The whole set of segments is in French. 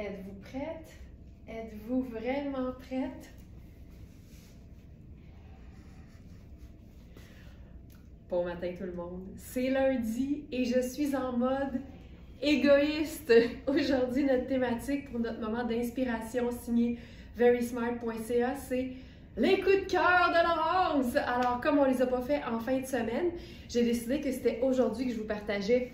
Êtes-vous prête? Êtes-vous vraiment prête? Bon matin tout le monde, c'est lundi et je suis en mode égoïste. Aujourd'hui, notre thématique pour notre moment d'inspiration signé verysmart.ca, c'est les coups de cœur de Laurence. Alors, comme on les a pas fait en fin de semaine, j'ai décidé que c'était aujourd'hui que je vous partageais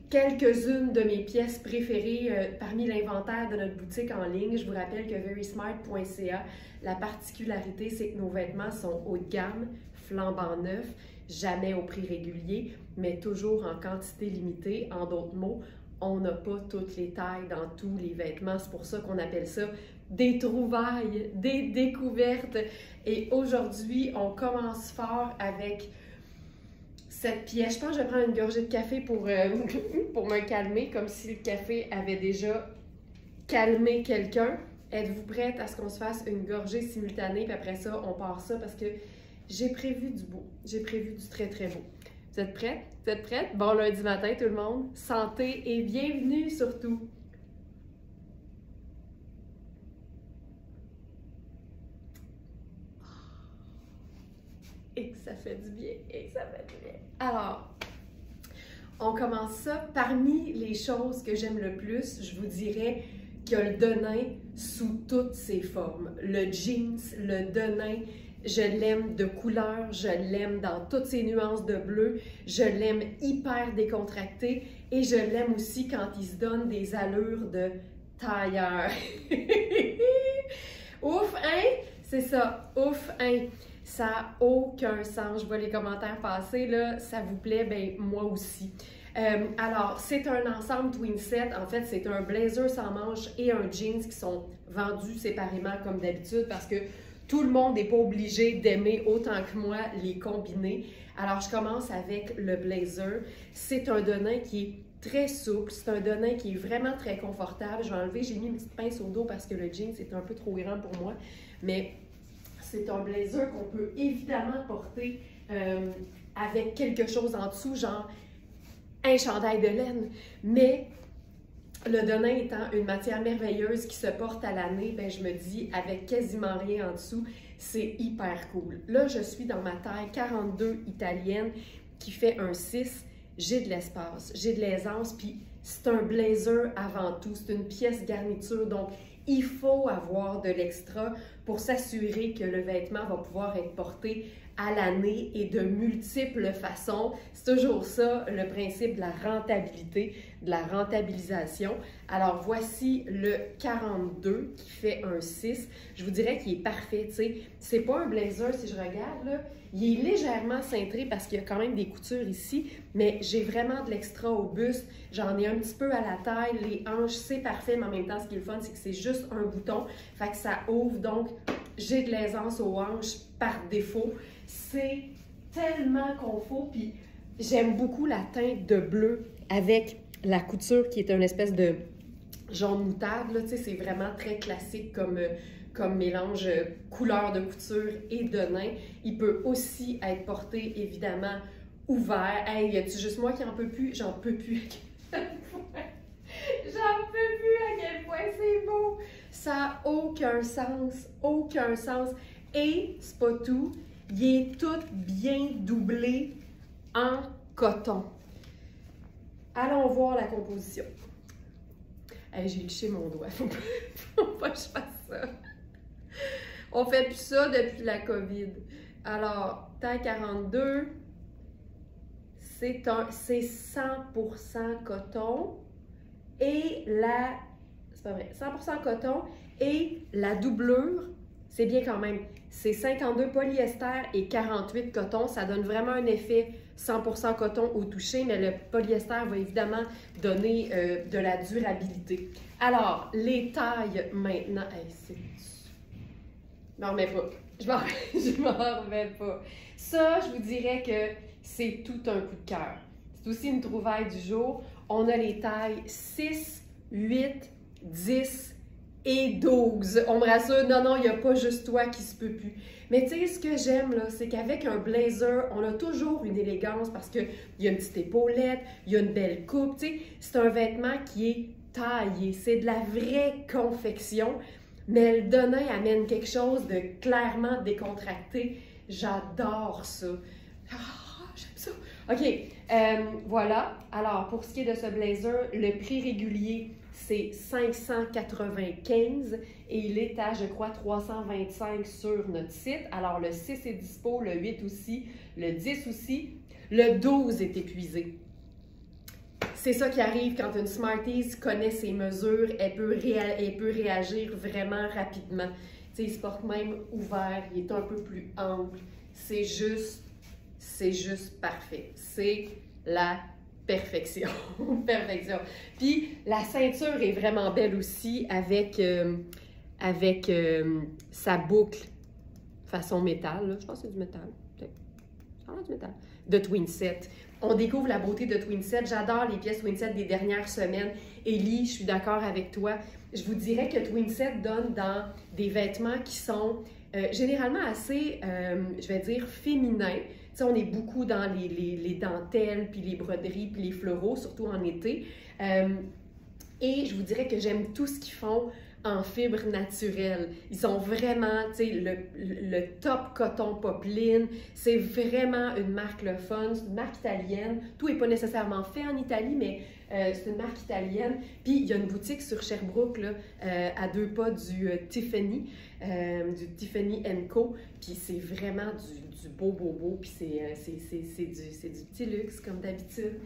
quelques-unes de mes pièces préférées parmi l'inventaire de notre boutique en ligne. Je vous rappelle que verysmart.ca, la particularité, c'est que nos vêtements sont haut de gamme, flambant neufs, jamais au prix régulier, mais toujours en quantité limitée. En d'autres mots, on n'a pas toutes les tailles dans tous les vêtements. C'est pour ça qu'on appelle ça des trouvailles, des découvertes. Et aujourd'hui, on commence fort avec cette pièce. Je pense que je vais prendre une gorgée de café pour me calmer, comme si le café avait déjà calmé quelqu'un. Êtes-vous prête à ce qu'on se fasse une gorgée simultanée? Puis après ça, on part ça parce que j'ai prévu du beau. J'ai prévu du très, très beau. Vous êtes prêts? Vous êtes prêtes? Bon lundi matin, tout le monde. Santé et bienvenue surtout! Et que ça fait du bien, et que ça fait du bien. Alors, on commence ça. Parmi les choses que j'aime le plus, je vous dirais qu'il y a le denim sous toutes ses formes. Le jeans, le denim, je l'aime de couleur, je l'aime dans toutes ses nuances de bleu, je l'aime hyper décontracté et je l'aime aussi quand il se donne des allures de tailleur. Ouf, hein? C'est ça, ouf, hein? Ça n'a aucun sens. Je vois les commentaires passer, là, ça vous plaît? Ben moi aussi. Alors, c'est un ensemble twin set. En fait, c'est un blazer sans manches et un jeans qui sont vendus séparément comme d'habitude parce que tout le monde n'est pas obligé d'aimer autant que moi les combiner. Alors, je commence avec le blazer. C'est un denim qui est très souple. C'est un denim qui est vraiment très confortable. Je vais enlever, j'ai mis une petite pince au dos parce que le jeans est un peu trop grand pour moi. Mais c'est un blazer qu'on peut évidemment porter avec quelque chose en dessous, genre un chandail de laine. Mais le denim étant une matière merveilleuse qui se porte à l'année, ben je me dis, avec quasiment rien en dessous, c'est hyper cool. Là, je suis dans ma taille 42 italienne qui fait un 6. J'ai de l'espace, j'ai de l'aisance, puis c'est un blazer avant tout. C'est une pièce garniture, donc il faut avoir de l'extra pour s'assurer que le vêtement va pouvoir être porté à l'année et de multiples façons. C'est toujours ça, le principe de la rentabilité, de la rentabilisation. Alors, voici le 42 qui fait un 6. Je vous dirais qu'il est parfait, tu sais. C'est pas un blazer, si je regarde, là. Il est légèrement cintré parce qu'il y a quand même des coutures ici, mais j'ai vraiment de l'extra au buste. J'en ai un petit peu à la taille, les hanches, c'est parfait, mais en même temps, ce qui est le fun, c'est que c'est juste un bouton. Fait que ça ouvre, donc j'ai de l'aisance aux hanches par défaut. C'est tellement confort, puis j'aime beaucoup la teinte de bleu avec la couture qui est une espèce de jaune moutarde, là, tu sais, c'est vraiment très classique comme mélange couleur de couture et denim. Il peut aussi être porté, évidemment, ouvert. Hey, y a-tu juste moi qui en peux plus? J'en peux plus. J'en peux plus à quel point c'est beau! Ça n'a aucun sens, aucun sens. Et c'est pas tout, il est tout bien doublé en coton. Allons voir la composition. Hey, j'ai liché mon doigt, faut pas que je fasse ça. On fait plus ça depuis la COVID. Alors, taille 42, c'est 100% coton et c'est pas vrai, 100% coton et la doublure, c'est bien quand même, c'est 52 polyester et 48 coton. Ça donne vraiment un effet 100% coton au toucher, mais le polyester va évidemment donner de la durabilité. Alors, les tailles maintenant, hey, je m'en remets pas. Je m'en remets pas. Ça, je vous dirais que c'est tout un coup de cœur. C'est aussi une trouvaille du jour. On a les tailles 6, 8, 10 et 12. On me rassure, non, il n'y a pas juste toi qui se peut plus. Mais tu sais, ce que j'aime, là, c'est qu'avec un blazer, on a toujours une élégance parce qu'il y a une petite épaulette, il y a une belle coupe, tu sais. C'est un vêtement qui est taillé, c'est de la vraie confection, mais le denim amène quelque chose de clairement décontracté. J'adore ça. Ah, j'aime ça. OK, voilà. Alors, pour ce qui est de ce blazer, le prix régulier, c'est 595 et il est à, je crois, 325 sur notre site. Alors, le 6 est dispo, le 8 aussi, le 10 aussi, le 12 est épuisé. C'est ça qui arrive quand une Smarties connaît ses mesures, elle peut réagir vraiment rapidement. Tu sais, il se porte même ouvert, il est un peu plus ample. C'est juste parfait. C'est la perfection. Perfection. Puis la ceinture est vraiment belle aussi avec sa boucle façon métal. Là. Je pense que c'est du métal. Du métal. De Twinset. On découvre la beauté de Twinset. J'adore les pièces Twinset des dernières semaines. Ellie, je suis d'accord avec toi. Je vous dirais que Twinset donne dans des vêtements qui sont généralement assez, je vais dire, féminins. Tu sais, on est beaucoup dans les dentelles, puis les broderies, puis les fleuraux, surtout en été. Et je vous dirais que j'aime tout ce qu'ils font en fibres naturelles. Ils sont vraiment, tu sais, le top coton popeline. C'est vraiment une marque le fun. C'est une marque italienne. Tout n'est pas nécessairement fait en Italie, mais c'est une marque italienne. Puis il y a une boutique sur Sherbrooke, là, à 2 pas du Tiffany & Co. Puis c'est vraiment du beau. Puis c'est du petit luxe, comme d'habitude.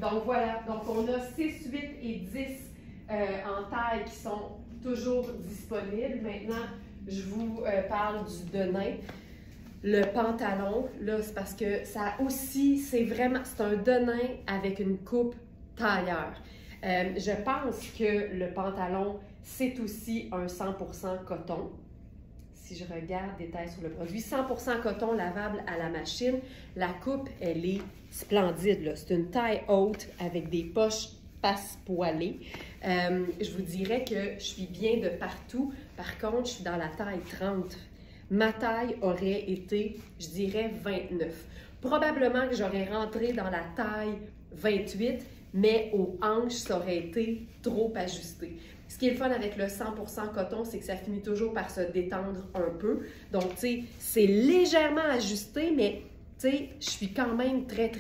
Donc voilà. Donc on a 6, 8 et 10 en taille qui sont toujours disponibles. Maintenant, je vous parle du denim. Le pantalon, là, c'est parce que ça aussi, c'est un denim avec une coupe tailleur. Je pense que le pantalon, c'est aussi un 100% coton. Si je regarde détails sur le produit, 100% coton lavable à la machine. La coupe, elle est splendide. C'est une taille haute avec des poches passe-poilée. Je vous dirais que je suis bien de partout. Par contre, je suis dans la taille 30. Ma taille aurait été, je dirais, 29. Probablement que j'aurais rentré dans la taille 28, mais aux hanches, ça aurait été trop ajusté. Ce qui est le fun avec le 100% coton, c'est que ça finit toujours par se détendre un peu. Donc, tu sais, c'est légèrement ajusté, mais tu sais, je suis quand même très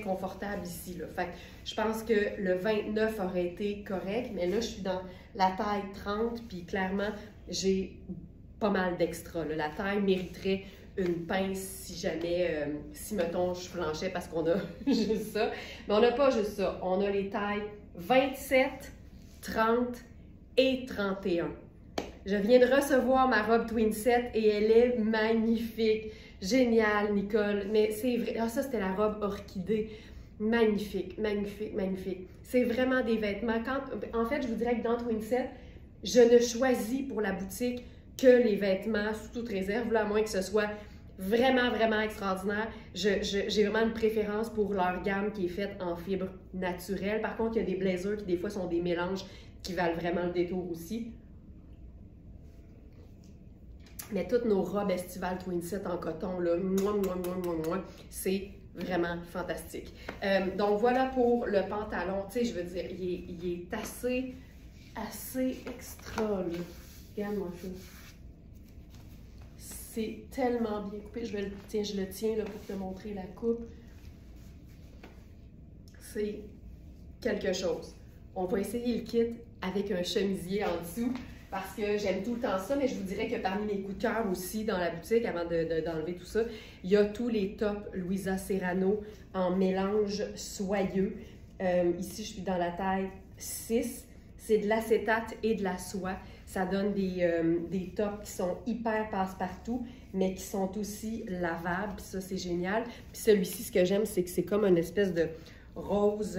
confortable ici, là. Fait que je pense que le 29 aurait été correct, mais là, je suis dans la taille 30, puis clairement, j'ai pas mal d'extra. La taille mériterait une pince si jamais, si mettons, je flanchais parce qu'on a juste ça. Mais on n'a pas juste ça. On a les tailles 27, 30 et 31. Je viens de recevoir ma robe Twinset et elle est magnifique. Génial, Nicole. Mais c'est vrai. Ah, ça, c'était la robe orchidée. Magnifique. C'est vraiment des vêtements. En fait, je vous dirais que dans Twinset, je ne choisis pour la boutique que les vêtements sous toute réserve, là, à moins que ce soit vraiment extraordinaire. J'ai vraiment une préférence pour leur gamme qui est faite en fibres naturelles. Par contre, il y a des blazers qui, des fois, sont des mélanges qui valent vraiment le détour aussi. Mais toutes nos robes estivales Twinset en coton, là, c'est vraiment fantastique. Donc, voilà pour le pantalon. Tu sais, je veux dire, il est assez extra, là. Regarde-moi ça. C'est tellement bien coupé. Je le tiens là, pour te montrer la coupe. C'est quelque chose. On va essayer le kit avec un chemisier en dessous parce que j'aime tout le temps ça, mais je vous dirais que parmi mes coups de cœur aussi dans la boutique, avant d'enlever tout ça, il y a tous les tops Louisa Serrano en mélange soyeux. Ici, je suis dans la taille 6. C'est de l'acétate et de la soie. Ça donne des tops qui sont hyper passe-partout, mais qui sont aussi lavables. Puis ça, c'est génial. Puis celui-ci, ce que j'aime, c'est que c'est comme une espèce de rose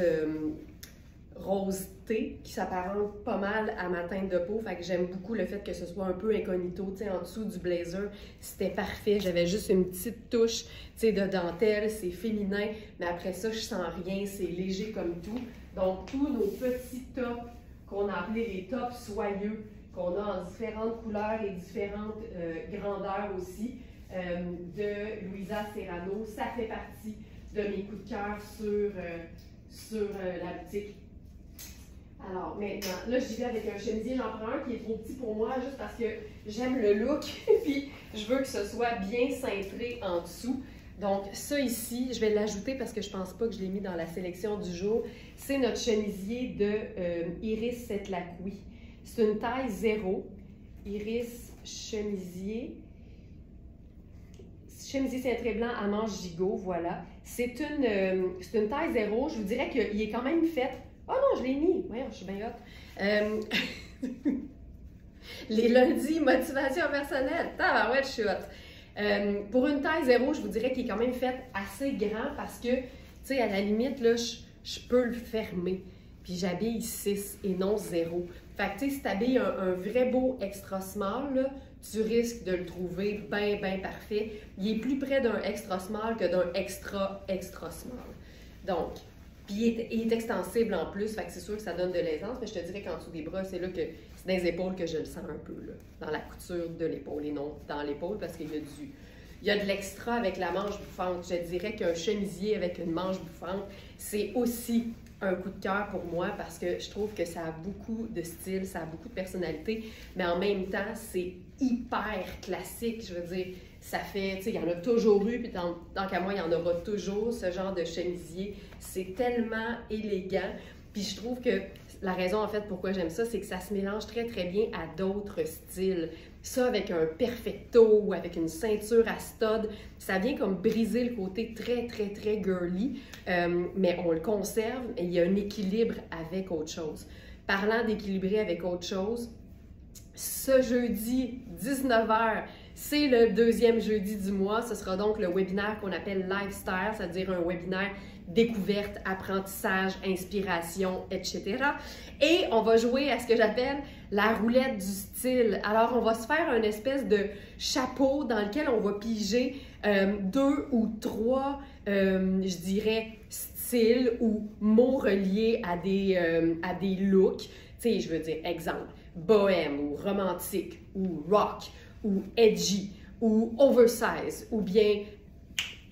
thé qui s'apparente pas mal à ma teinte de peau. Fait que j'aime beaucoup le fait que ce soit un peu incognito. Tu sais, en dessous du blazer, c'était parfait. J'avais juste une petite touche, tu sais, de dentelle. C'est féminin, mais après ça, je sens rien. C'est léger comme tout. Donc, tous nos petits tops qu'on a appelés les tops soyeux, qu'on a en différentes couleurs et différentes grandeurs aussi, de Louisa Serrano. Ça fait partie de mes coups de cœur sur la boutique. Alors maintenant, là j'y vais avec un chemisier, j'en prends un qui est trop petit pour moi juste parce que j'aime le look puis je veux que ce soit bien cintré en dessous. Donc ça ici, je vais l'ajouter parce que je pense pas que je l'ai mis dans la sélection du jour. C'est notre chemisier de Iris Setlacqui. C'est une taille 0. Iris chemisier cintré blanc à manches gigot, voilà. C'est une taille 0. Je vous dirais qu'il est quand même fait. Oh non, je l'ai mis. Voyons, je suis bien hot. Les lundis, motivation personnelle. Tabarouette, je suis hot. Pour une taille 0, je vous dirais qu'il est quand même fait assez grand parce que, tu sais, à la limite, là, je peux le fermer. Puis j'habille 6 et non 0. Fait que, tu sais, si tu habilles un vrai beau extra small, là, tu risques de le trouver bien, bien parfait. Il est plus près d'un extra small que d'un extra small. Donc, puis il est extensible en plus, fait que c'est sûr que ça donne de l'aisance, mais je te dirais qu'en dessous des bras, c'est là que c'est dans les épaules que je le sens un peu, là, dans la couture de l'épaule et non dans l'épaule, parce qu'il y a de l'extra avec la manche bouffante. Je dirais qu'un chemisier avec une manche bouffante, c'est aussi un coup de cœur pour moi parce que je trouve que ça a beaucoup de style, ça a beaucoup de personnalité, mais en même temps, c'est hyper classique. Je veux dire, ça fait, tu sais, il y en a toujours eu, puis tant qu'à moi, il y en aura toujours, ce genre de chemisier. C'est tellement élégant. Puis je trouve que la raison, en fait, pourquoi j'aime ça, c'est que ça se mélange très, très bien à d'autres styles. Ça, avec un perfecto ou avec une ceinture à stud, ça vient comme briser le côté très, très, très girly, mais on le conserve et il y a un équilibre avec autre chose. Parlant d'équilibrer avec autre chose, ce jeudi, 19h, c'est le deuxième jeudi du mois. Ce sera donc le webinaire qu'on appelle Lifestyle, c'est-à-dire un webinaire découverte, apprentissage, inspiration, etc. Et on va jouer à ce que j'appelle la roulette du style. Alors, on va se faire une espèce de chapeau dans lequel on va piger 2 ou 3, je dirais, styles ou mots reliés à des looks. Tu sais, je veux dire, exemple, bohème ou romantique ou rock ou edgy ou oversize ou bien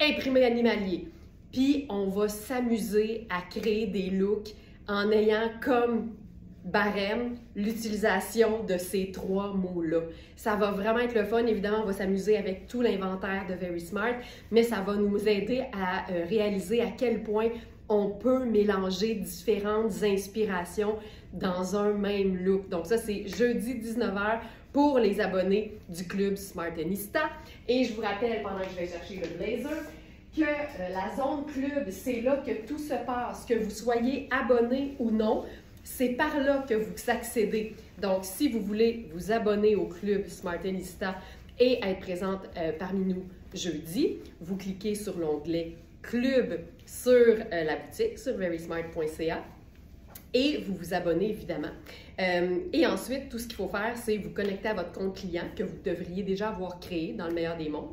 imprimé animalier. Puis, on va s'amuser à créer des looks en ayant comme barème l'utilisation de ces 3 mots-là. Ça va vraiment être le fun. Évidemment, on va s'amuser avec tout l'inventaire de Very Smart, mais ça va nous aider à réaliser à quel point on peut mélanger différentes inspirations dans un même look. Donc ça, c'est jeudi 19h pour les abonnés du club Smartenista. Et je vous rappelle, pendant que je vais chercher le blazer, que la zone club, c'est là que tout se passe, que vous soyez abonné ou non, c'est par là que vous accédez. Donc, si vous voulez vous abonner au club Smartenista et être présente parmi nous jeudi, vous cliquez sur l'onglet Club sur la boutique, sur verysmart.ca. Et vous vous abonnez, évidemment. Et ensuite, tout ce qu'il faut faire, c'est vous connecter à votre compte client que vous devriez déjà avoir créé dans le meilleur des mondes.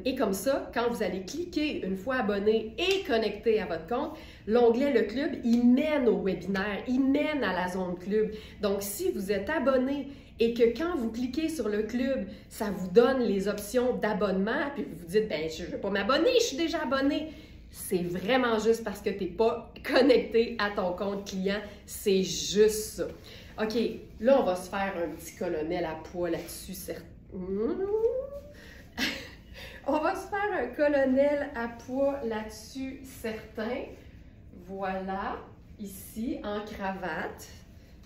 Et comme ça, quand vous allez cliquer une fois abonné et connecté à votre compte, l'onglet Le Club, il mène au webinaire, il mène à la zone club. Donc, si vous êtes abonné et que quand vous cliquez sur le club, ça vous donne les options d'abonnement, puis vous vous dites, ben je ne veux pas m'abonner, je suis déjà abonné. C'est vraiment juste parce que tu n'es pas connecté à ton compte client. C'est juste ça. OK, là, on va se faire un petit colonel à poids là-dessus. On va se faire un colonel à poids là-dessus, certain. Voilà, ici, en cravate.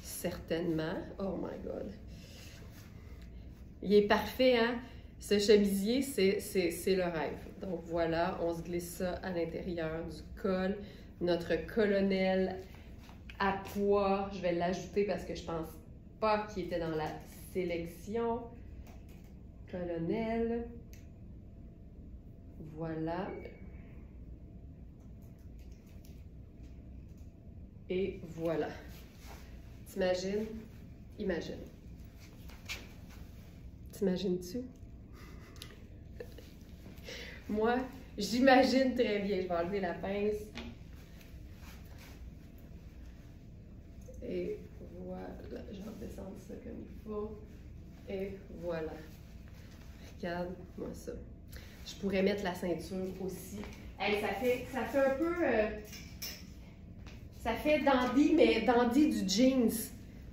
Certainement. Oh my God. Il est parfait, hein? Ce chemisier, c'est le rêve. Donc voilà, on se glisse ça à l'intérieur du col. Notre colonel à poids, je vais l'ajouter parce que je pense pas qu'il était dans la sélection. Colonel. Voilà. Et voilà. T'imagines? Imagine. T'imagines-tu? Moi, j'imagine très bien. Je vais enlever la pince. Et voilà. Je vais redescendre ça comme il faut. Et voilà. Regarde-moi ça. Je pourrais mettre la ceinture aussi. Hey, ça fait un peu... Ça fait dandy, mais dandy du jeans.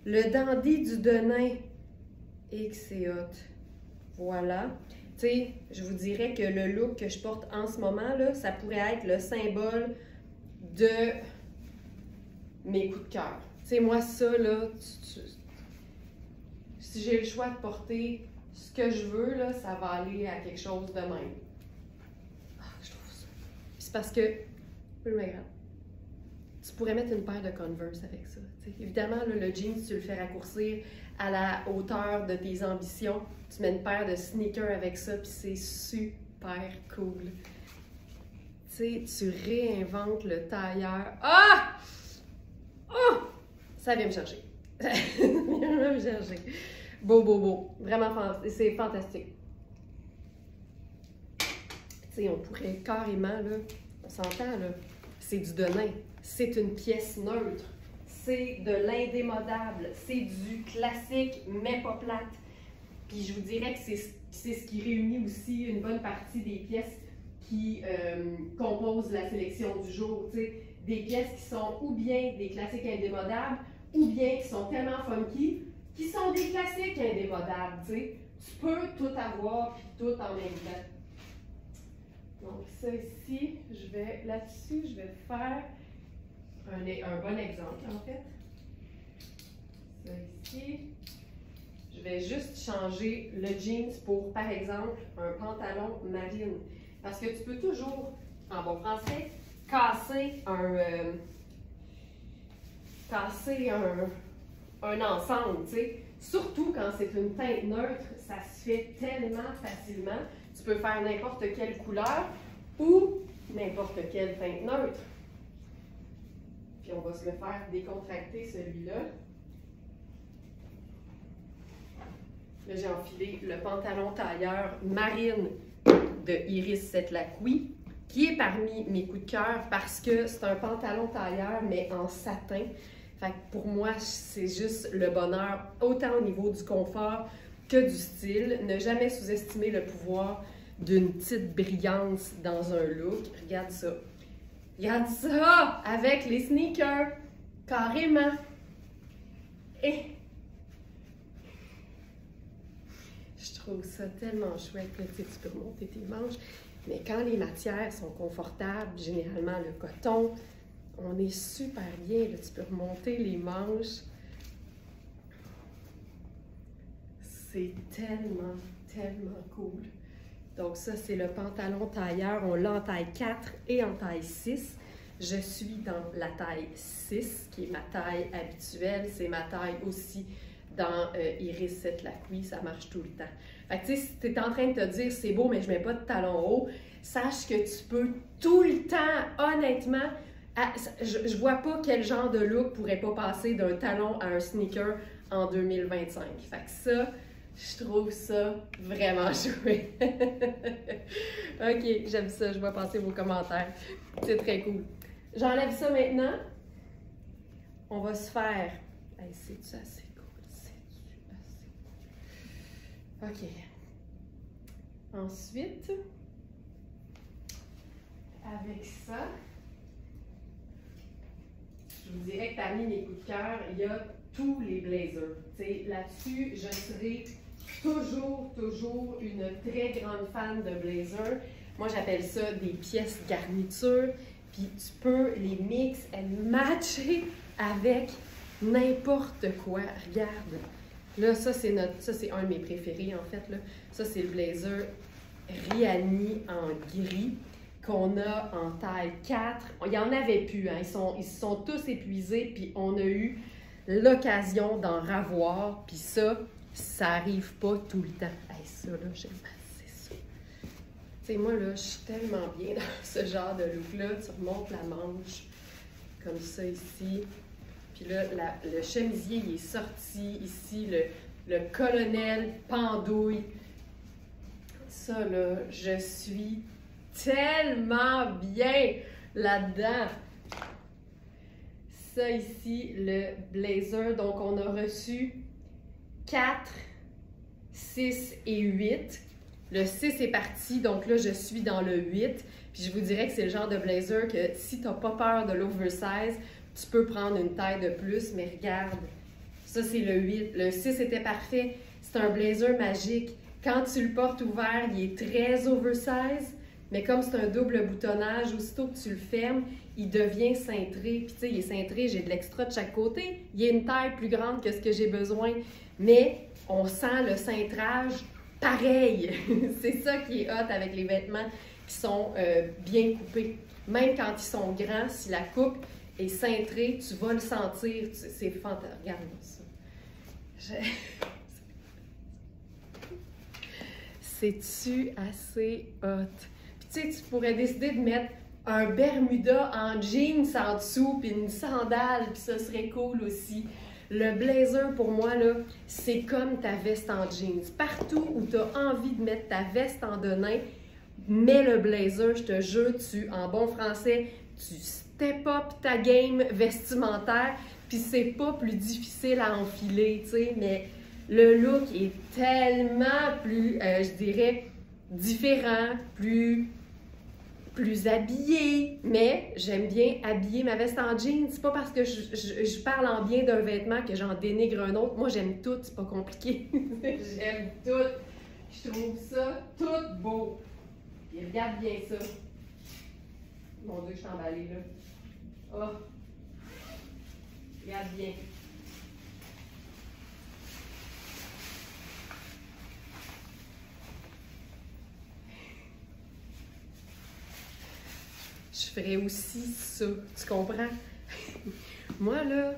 Le dandy du denim. Et que c'est hot. Voilà. Tu sais, je vous dirais que le look que je porte en ce moment, là, ça pourrait être le symbole de mes coups de cœur. Tu sais, moi, ça, là, si j'ai le choix de porter ce que je veux, là, ça va aller à quelque chose de même. Ah, je trouve ça. C'est parce que, regarde, tu pourrais mettre une paire de Converse avec ça. T'sais. Évidemment, là, le jeans, tu le fais raccourcir à la hauteur de tes ambitions. Tu mets une paire de sneakers avec ça, puis c'est super cool. Tu sais, tu réinventes le tailleur. Ah! Oh! Ça vient me chercher. Ça vient me chercher. Beau, beau, beau. Vraiment, c'est fantastique. Tu sais, on pourrait carrément, là, on s'entend, là, c'est du denim. C'est une pièce neutre. C'est de l'indémodable. C'est du classique, mais pas plate. Puis je vous dirais que c'est ce qui réunit aussi une bonne partie des pièces qui composent la sélection du jour. T'sais. Des pièces qui sont ou bien des classiques indémodables, ou bien qui sont tellement funky, qui sont des classiques indémodables. T'sais. Tu peux tout avoir, puis tout en même temps. Donc ça ici, là-dessus, je vais faire un bon exemple en fait. Ça ici. Je vais juste changer le jeans pour, par exemple, un pantalon marine. Parce que tu peux toujours, en bon français, casser un ensemble, tu sais. Surtout quand c'est une teinte neutre, ça se fait tellement facilement. Tu peux faire n'importe quelle couleur ou n'importe quelle teinte neutre. Puis on va se le faire décontracter celui-là. Là, j'ai enfilé le pantalon tailleur marine de Iris Setlaqui, qui est parmi mes coups de cœur parce que c'est un pantalon tailleur, mais en satin. Fait que pour moi, c'est juste le bonheur, autant au niveau du confort que du style. Ne jamais sous-estimer le pouvoir d'une petite brillance dans un look. Regarde ça. Regarde ça! Avec les sneakers! Carrément! Et je trouve ça tellement chouette. Là, tu peux remonter tes manches. Mais quand les matières sont confortables, généralement le coton, on est super bien. Là, tu peux remonter les manches. C'est tellement, tellement cool. Donc ça, c'est le pantalon tailleur. On l'a en taille 4 et en taille 6. Je suis dans la taille 6, qui est ma taille habituelle. C'est ma taille aussi dans Iris Setlaqui. Ça marche tout le temps. Fait que tu sais, si tu es en train de te dire, c'est beau, mais je mets pas de talons hauts, sache que tu peux tout le temps, honnêtement, je vois pas quel genre de look pourrait pas passer d'un talon à un sneaker en 2025. Fait que ça, je trouve ça vraiment chouette. OK, j'aime ça. Je vais passer vos commentaires. C'est très cool. J'enlève ça maintenant. On va se faire... Hey, c'est-tu assez cool? C'est-tu assez cool? OK. Ensuite, avec ça, je vous dirais que parmi mes coups de cœur, il y a tous les blazers. Là-dessus, je serai toujours une très grande fan de blazers. Moi, j'appelle ça des pièces garniture. Puis tu peux les mix et matcher avec n'importe quoi. Regarde. Là, ça, c'est un de mes préférés, en fait. Là. Ça, c'est le blazer Rihanni en gris qu'on a en taille 4. Il n'y en avait plus. Hein. Ils se sont tous épuisés. Puis on a eu l'occasion d'en ravoir. Puis ça arrive pas tout le temps. Hey, ça, là, j'aime assez ça. Tu sais, moi, là, je suis tellement bien dans ce genre de look-là. Tu remontes la manche comme ça ici. Puis là, le chemisier, il est sorti ici. Le colonel pendouille. Ça, là, je suis tellement bien là-dedans. Ça ici, le blazer. Donc, on a reçu 4, 6 et 8. Le 6 est parti, donc là, je suis dans le 8. Puis je vous dirais que c'est le genre de blazer que si tu n'as pas peur de l'oversize, tu peux prendre une taille de plus, mais regarde, ça c'est le 8. Le 6 était parfait. C'est un blazer magique. Quand tu le portes ouvert, il est très oversize, mais comme c'est un double boutonnage, aussitôt que tu le fermes, il devient cintré. Puis tu sais, il est cintré, j'ai de l'extra de chaque côté. Il est une taille plus grande que ce que j'ai besoin, mais on sent le cintrage pareil. C'est ça qui est hot avec les vêtements qui sont bien coupés. Même quand ils sont grands, si la coupe est cintrée, tu vas le sentir. C'est fantastique. Regarde-moi ça. C'est-tu assez hot? Puis tu sais, tu pourrais décider de mettre un Bermuda en jeans en dessous, puis une sandale, puis ça serait cool aussi. Le blazer, pour moi, là, c'est comme ta veste en jeans. Partout où tu as envie de mettre ta veste en denim, mets le blazer, je te jure, en bon français, tu step up ta game vestimentaire, puis c'est pas plus difficile à enfiler, tu sais, mais le look est tellement plus, je dirais, différent, plus habillé, mais j'aime bien habiller ma veste en jeans. C'est pas parce que je parle en bien d'un vêtement que j'en dénigre un autre. Moi, j'aime tout, c'est pas compliqué. J'aime tout. Je trouve ça tout beau. Et regarde bien ça. Mon Dieu, je suis emballée là. Oh! Regarde bien. Je ferais aussi ça, tu comprends? Moi, là,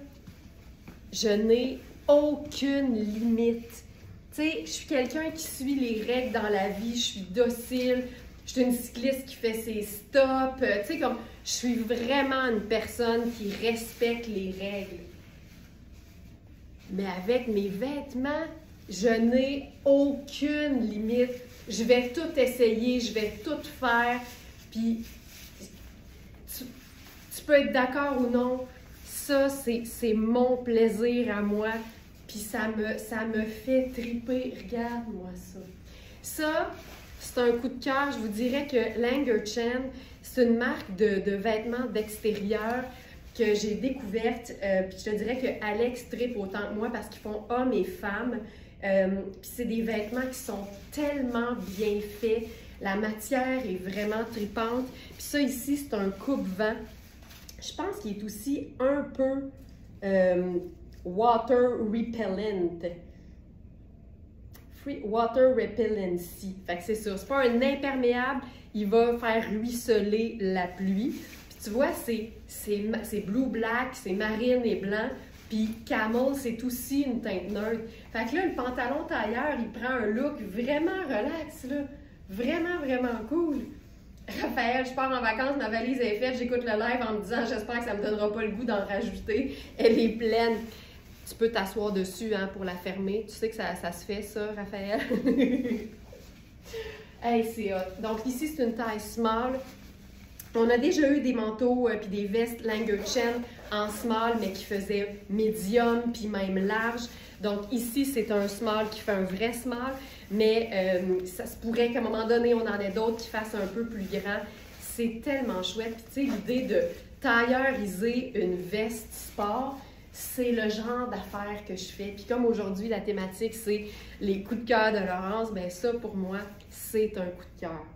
je n'ai aucune limite. Tu sais, je suis quelqu'un qui suit les règles dans la vie, je suis docile, je suis une cycliste qui fait ses stops. Tu sais, comme, je suis vraiment une personne qui respecte les règles. Mais avec mes vêtements, je n'ai aucune limite. Je vais tout essayer, je vais tout faire, puis tu peux être d'accord ou non, ça, c'est mon plaisir à moi, puis ça me fait triper. Regarde-moi ça. Ça, c'est un coup de cœur. Je vous dirais que Language, c'est une marque de vêtements d'extérieur que j'ai découverte, puis je te dirais que Alex tripe autant que moi parce qu'ils font hommes et femmes, puis c'est des vêtements qui sont tellement bien faits. La matière est vraiment tripante. Puis ça ici, c'est un coupe-vent. Je pense qu'il est aussi un peu water repellent. Free water repellency. Fait que c'est ça. C'est pas un imperméable. Il va faire ruisseler la pluie. Puis tu vois, c'est blue-black, c'est marine et blanc. Puis camel, c'est aussi une teinte neutre. Fait que là, le pantalon tailleur, il prend un look vraiment relax, là. Vraiment, vraiment cool. Raphaël, je pars en vacances, ma valise est faite, j'écoute le live en me disant j'espère que ça me donnera pas le goût d'en rajouter. Elle est pleine. Tu peux t'asseoir dessus hein, pour la fermer. Tu sais que ça se fait ça, Raphaël? Hey, c'est hot. Donc ici, c'est une taille small. On a déjà eu des manteaux puis des vestes Language en small, mais qui faisaient medium puis même large. Donc ici, c'est un small qui fait un vrai small, mais ça se pourrait qu'à un moment donné, on en ait d'autres qui fassent un peu plus grand. C'est tellement chouette. Puis tu sais, l'idée de tailleuriser une veste sport, c'est le genre d'affaires que je fais. Puis comme aujourd'hui, la thématique, c'est les coups de cœur de Laurence, bien ça, pour moi, c'est un coup de cœur.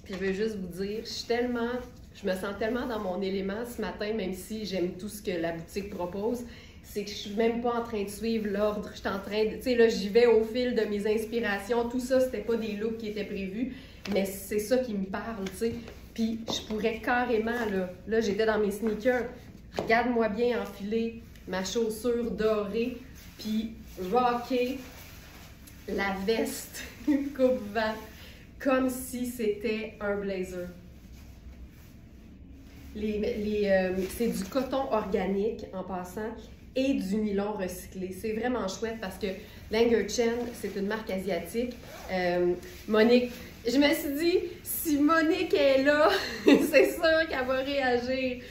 Puis je veux juste vous dire, je me sens tellement dans mon élément ce matin, même si j'aime tout ce que la boutique propose, c'est que je suis même pas en train de suivre l'ordre. Je suis en train de, tu sais, là, j'y vais au fil de mes inspirations. Tout ça, c'était pas des looks qui étaient prévus, mais c'est ça qui me parle, tu sais. Puis je pourrais carrément, là j'étais dans mes sneakers. Regarde-moi bien enfiler ma chaussure dorée, puis rocker la veste coupe-vent. Comme si c'était un blazer. C'est du coton organique en passant et du nylon recyclé. C'est vraiment chouette parce que Language, c'est une marque asiatique. Monique, je me suis dit, si Monique est là, c'est sûr qu'elle va réagir.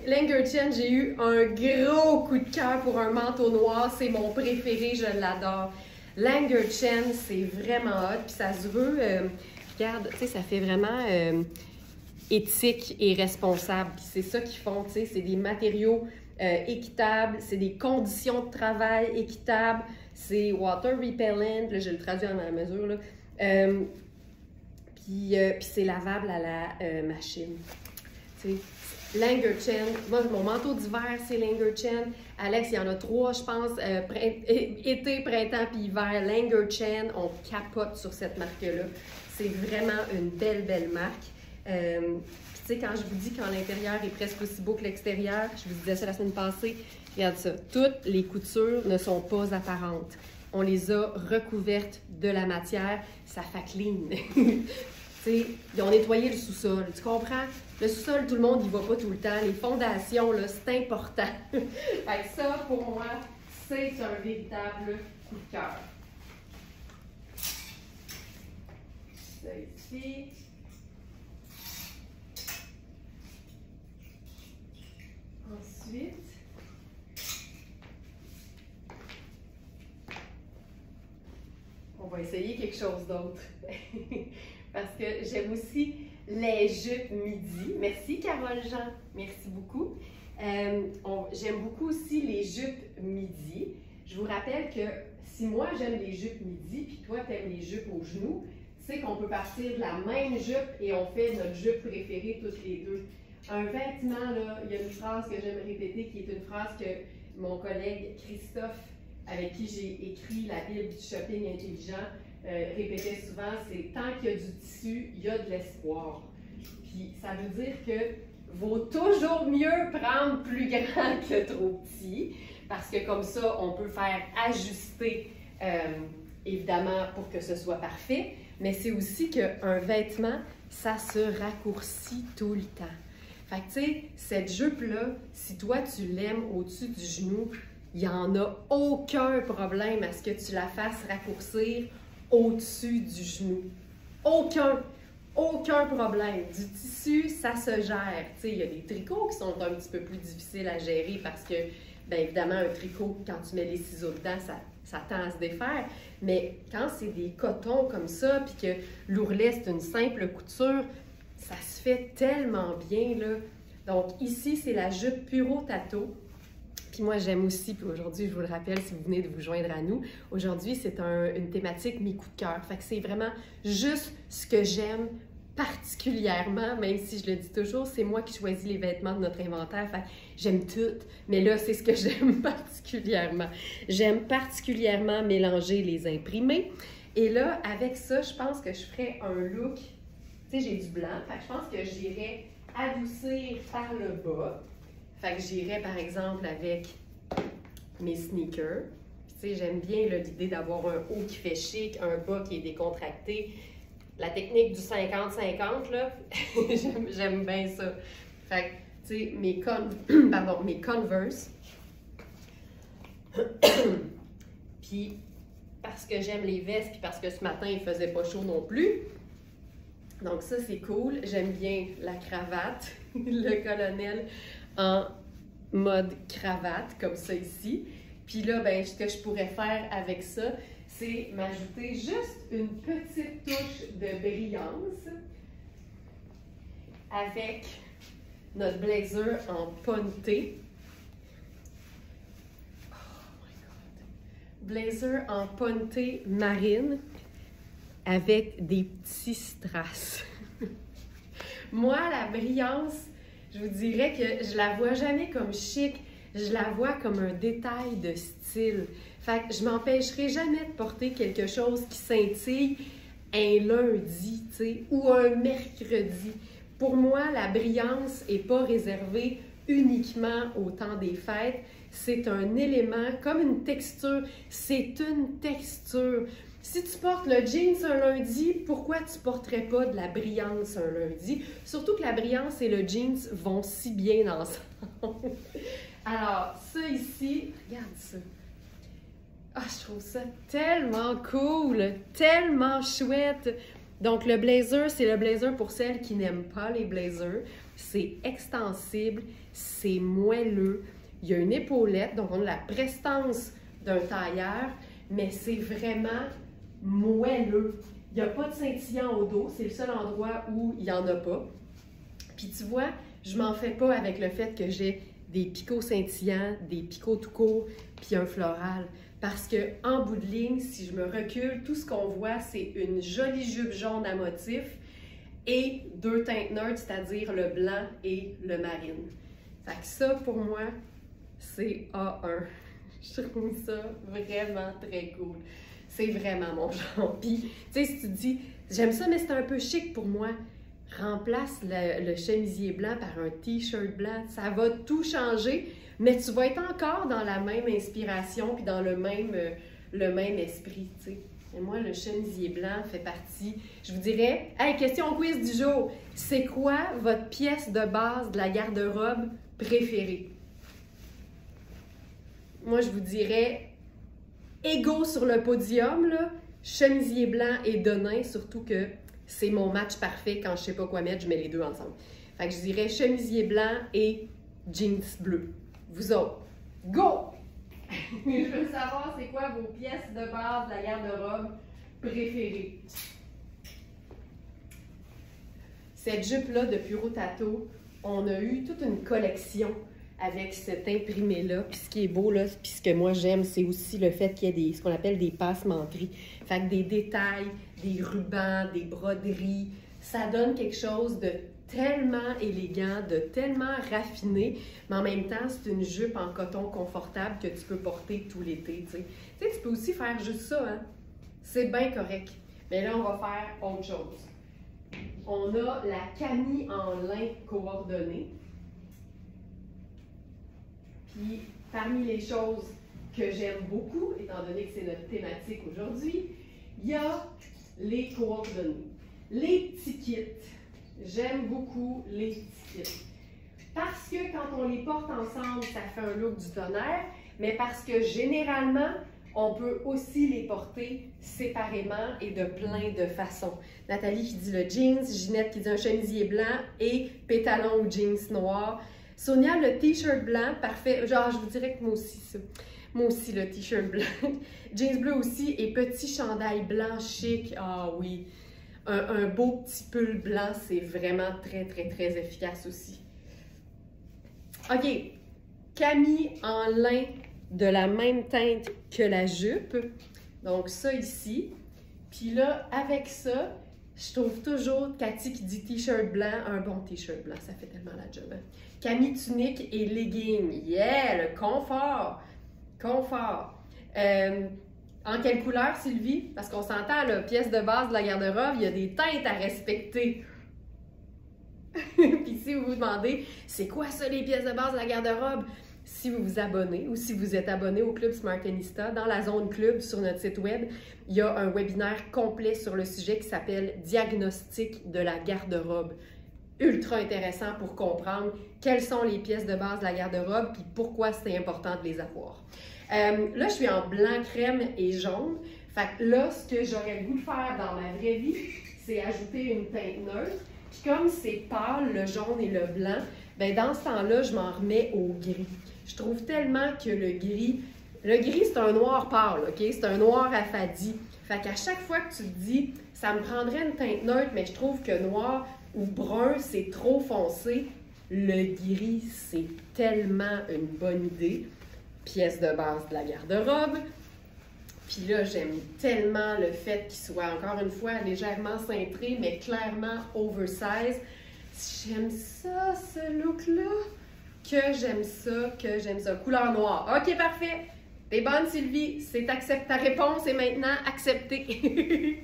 Language, j'ai eu un gros coup de cœur pour un manteau noir. C'est mon préféré, je l'adore. Language, c'est vraiment hot, puis ça se veut, regarde, tu sais, ça fait vraiment éthique et responsable. Puis c'est ça qu'ils font, tu sais, c'est des matériaux équitables, c'est des conditions de travail équitables, c'est water repellent, là, je le traduis à ma mesure, là. Puis c'est lavable à la machine. Tu sais, Langerchen, moi mon manteau d'hiver c'est Langerchen. Alex, il y en a 3 je pense, été, printemps puis hiver. Langerchen, on capote sur cette marque-là. C'est vraiment une belle marque. Tu sais, quand je vous dis qu'en l'intérieur est presque aussi beau que l'extérieur, je vous disais ça la semaine passée, regarde ça, toutes les coutures ne sont pas apparentes. On les a recouvertes de la matière, ça fait clean. Tu sais, ils ont nettoyé le sous-sol, tu comprends? Le sous-sol, tout le monde n'y va pas tout le temps. Les fondations, là, c'est important. Fait que ça, pour moi, c'est un véritable coup de cœur. Ça ici. Ensuite, on va essayer quelque chose d'autre. Parce que j'aime aussi les jupes midi. Merci Carole Jean, merci beaucoup. J'aime beaucoup aussi les jupes midi. Je vous rappelle que si moi j'aime les jupes midi, puis toi tu aimes les jupes aux genoux, tu sais qu'on peut partir de la même jupe et on fait notre jupe préférée toutes les deux. Un vêtement, là, il y a une phrase que j'aime répéter qui est une phrase que mon collègue Christophe, avec qui j'ai écrit la Bible du shopping intelligent, répétait souvent, c'est tant qu'il y a du tissu, il y a de l'espoir. Puis ça veut dire que vaut toujours mieux prendre plus grand que trop petit, parce que comme ça, on peut faire ajuster, évidemment, pour que ce soit parfait, mais c'est aussi qu'un vêtement, ça se raccourcit tout le temps. Fait que, tu sais, cette jupe-là, si toi, tu l'aimes au-dessus du genou, il n'y en a aucun problème à ce que tu la fasses raccourcir au-dessus du genou. Aucun problème. Du tissu, ça se gère. Tu sais, il y a des tricots qui sont un petit peu plus difficiles à gérer parce que, bien évidemment, un tricot, quand tu mets les ciseaux dedans, ça tend à se défaire. Mais quand c'est des cotons comme ça, puis que l'ourlet, c'est une simple couture, ça se fait tellement bien, là. Donc ici, c'est la jupe Puro Tato. Puis moi, j'aime aussi, puis aujourd'hui, je vous le rappelle, si vous venez de vous joindre à nous, aujourd'hui, c'est une thématique mi coup de cœur. Fait que c'est vraiment juste ce que j'aime particulièrement, même si je le dis toujours, c'est moi qui choisis les vêtements de notre inventaire. Fait que j'aime tout, mais là, c'est ce que j'aime particulièrement. J'aime particulièrement mélanger les imprimés. Et là, avec ça, je pense que je ferais un look. Tu sais, j'ai du blanc, fait que je pense que j'irais adoucir par le bas. Fait que j'irais, par exemple, avec mes sneakers. Tu sais, j'aime bien l'idée d'avoir un haut qui fait chic, un bas qui est décontracté. La technique du 50-50, là, j'aime bien ça. Fait que, tu sais, mes Converse. Puis, parce que j'aime les vestes, puis parce que ce matin, il faisait pas chaud non plus. Donc ça, c'est cool. J'aime bien la cravate, le colonel en mode cravate, comme ça ici. Puis là, ben, ce que je pourrais faire avec ça, c'est m'ajouter juste une petite touche de brillance avec notre blazer en ponté. Oh my God! Blazer en ponté marine avec des petits strass. Moi, la brillance, je vous dirais que je la vois jamais comme chic, je la vois comme un détail de style. Fait que je m'empêcherai jamais de porter quelque chose qui scintille un lundi, tu sais, ou un mercredi. Pour moi, la brillance n'est pas réservée uniquement au temps des fêtes. C'est un élément, comme une texture. C'est une texture. Si tu portes le jeans un lundi, pourquoi tu ne porterais pas de la brillance un lundi? Surtout que la brillance et le jeans vont si bien ensemble. Alors, ça ici, regarde ça. Ah, je trouve ça tellement cool, tellement chouette. Donc, le blazer, c'est le blazer pour celles qui n'aiment pas les blazers. C'est extensible, c'est moelleux. Il y a une épaulette, donc on a la prestance d'un tailleur, mais c'est vraiment moelleux. Il n'y a pas de scintillant au dos, c'est le seul endroit où il n'y en a pas. Puis tu vois, je m'en fais pas avec le fait que j'ai des picots scintillants, des picots tout courts, puis un floral. Parce que en bout de ligne, si je me recule, tout ce qu'on voit, c'est une jolie jupe jaune à motif et deux teintes neutres, c'est-à-dire le blanc et le marine. Fait que ça, pour moi, c'est A1. Je trouve ça vraiment très cool. C'est vraiment mon genre. Puis, tu sais, si tu te dis, j'aime ça, mais c'est un peu chic pour moi, remplace le chemisier blanc par un t-shirt blanc. Ça va tout changer, mais tu vas être encore dans la même inspiration puis dans le même esprit, tu sais. Et moi, le chemisier blanc fait partie. Je vous dirais, hey, question quiz du jour. C'est quoi votre pièce de base de la garde-robe préférée? Moi, je vous dirais, égaux sur le podium, là, chemisier blanc et denim, surtout que c'est mon match parfait. Quand je sais pas quoi mettre, je mets les deux ensemble. Fait que je dirais chemisier blanc et jeans bleu. Vous autres, go! Je veux savoir c'est quoi vos pièces de base de la garde-robe préférées. Cette jupe-là de Puro Tato, on a eu toute une collection avec cet imprimé-là. Puis ce qui est beau, là, puis ce que moi j'aime, c'est aussi le fait qu'il y ait ce qu'on appelle des passementeries. Fait que des détails, des rubans, des broderies, ça donne quelque chose de tellement élégant, de tellement raffiné, mais en même temps, c'est une jupe en coton confortable que tu peux porter tout l'été, tu sais. Tu sais, tu peux aussi faire juste ça, hein? C'est bien correct. Mais là, on va faire autre chose. On a la Camille en lin coordonnée. Puis, parmi les choses que j'aime beaucoup, étant donné que c'est notre thématique aujourd'hui, il y a les coordonnées. Les petits kits. J'aime beaucoup les petits kits. Parce que quand on les porte ensemble, ça fait un look du tonnerre, mais parce que généralement, on peut aussi les porter séparément et de plein de façons. Nathalie qui dit le jeans, Ginette qui dit un chemisier blanc et pétalon ou jeans noir. Sonia, le t-shirt blanc, parfait. Genre, je vous dirais que moi aussi, ça. Moi aussi, le t-shirt blanc. Jeans bleu aussi et petit chandail blanc chic. Ah oui. Un beau petit pull blanc, c'est vraiment très, très, très efficace aussi. OK. Camille en lin de la même teinte que la jupe. Donc, ça ici. Puis là, avec ça, je trouve toujours Cathy qui dit t-shirt blanc, un bon t-shirt blanc. Ça fait tellement la job. Hein? Camille tunique et legging. Yeah! Le confort. Confort. En quelle couleur, Sylvie? Parce qu'on s'entend, la pièce de base de la garde-robe, il y a des teintes à respecter. Puis si vous vous demandez, c'est quoi ça les pièces de base de la garde-robe? Si vous vous abonnez ou si vous êtes abonné au Club Smartenista, dans la zone club sur notre site web, il y a un webinaire complet sur le sujet qui s'appelle « Diagnostic de la garde-robe ». Ultra intéressant pour comprendre quelles sont les pièces de base de la garde-robe et pourquoi c'est important de les avoir. Là, je suis en blanc, crème et jaune. Fait que là, ce que j'aurais le goût de faire dans ma vraie vie, c'est ajouter une teinte neutre. Puis comme c'est pâle, le jaune et le blanc, bien dans ce temps-là, je m'en remets au gris. Je trouve tellement que le gris, c'est un noir pâle, OK? C'est un noir affadi. Fait qu'à chaque fois que tu te dis, ça me prendrait une teinte neutre, mais je trouve que noir ou brun, c'est trop foncé, le gris, c'est tellement une bonne idée. Pièce de base de la garde-robe. Puis là, j'aime tellement le fait qu'il soit, encore une fois, légèrement cintré, mais clairement oversize. J'aime ça, ce look-là. Que j'aime ça, que j'aime ça. Couleur noire. OK, parfait. T'es bonne, Sylvie. C'est ta réponse est maintenant acceptée.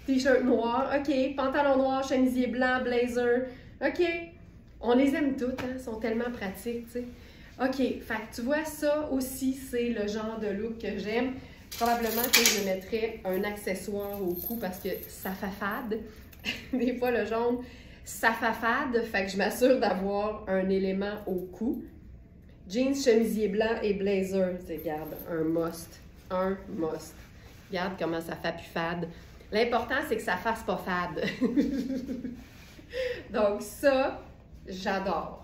T-shirt noir. OK. Pantalon noir, chemisier blanc, blazer. OK. On les aime toutes, hein. Ils sont tellement pratiques, tu sais. OK, fait que tu vois, ça aussi, c'est le genre de look que j'aime. Probablement que je mettrais un accessoire au cou parce que ça fafade. Des fois, le jaune, ça fafade. Fait que je m'assure d'avoir un élément au cou. Jeans, chemisier blanc et blazer. Regarde, un must. Un must. Regarde comment ça fait plus fade. L'important, c'est que ça fasse pas fade. Donc ça, j'adore.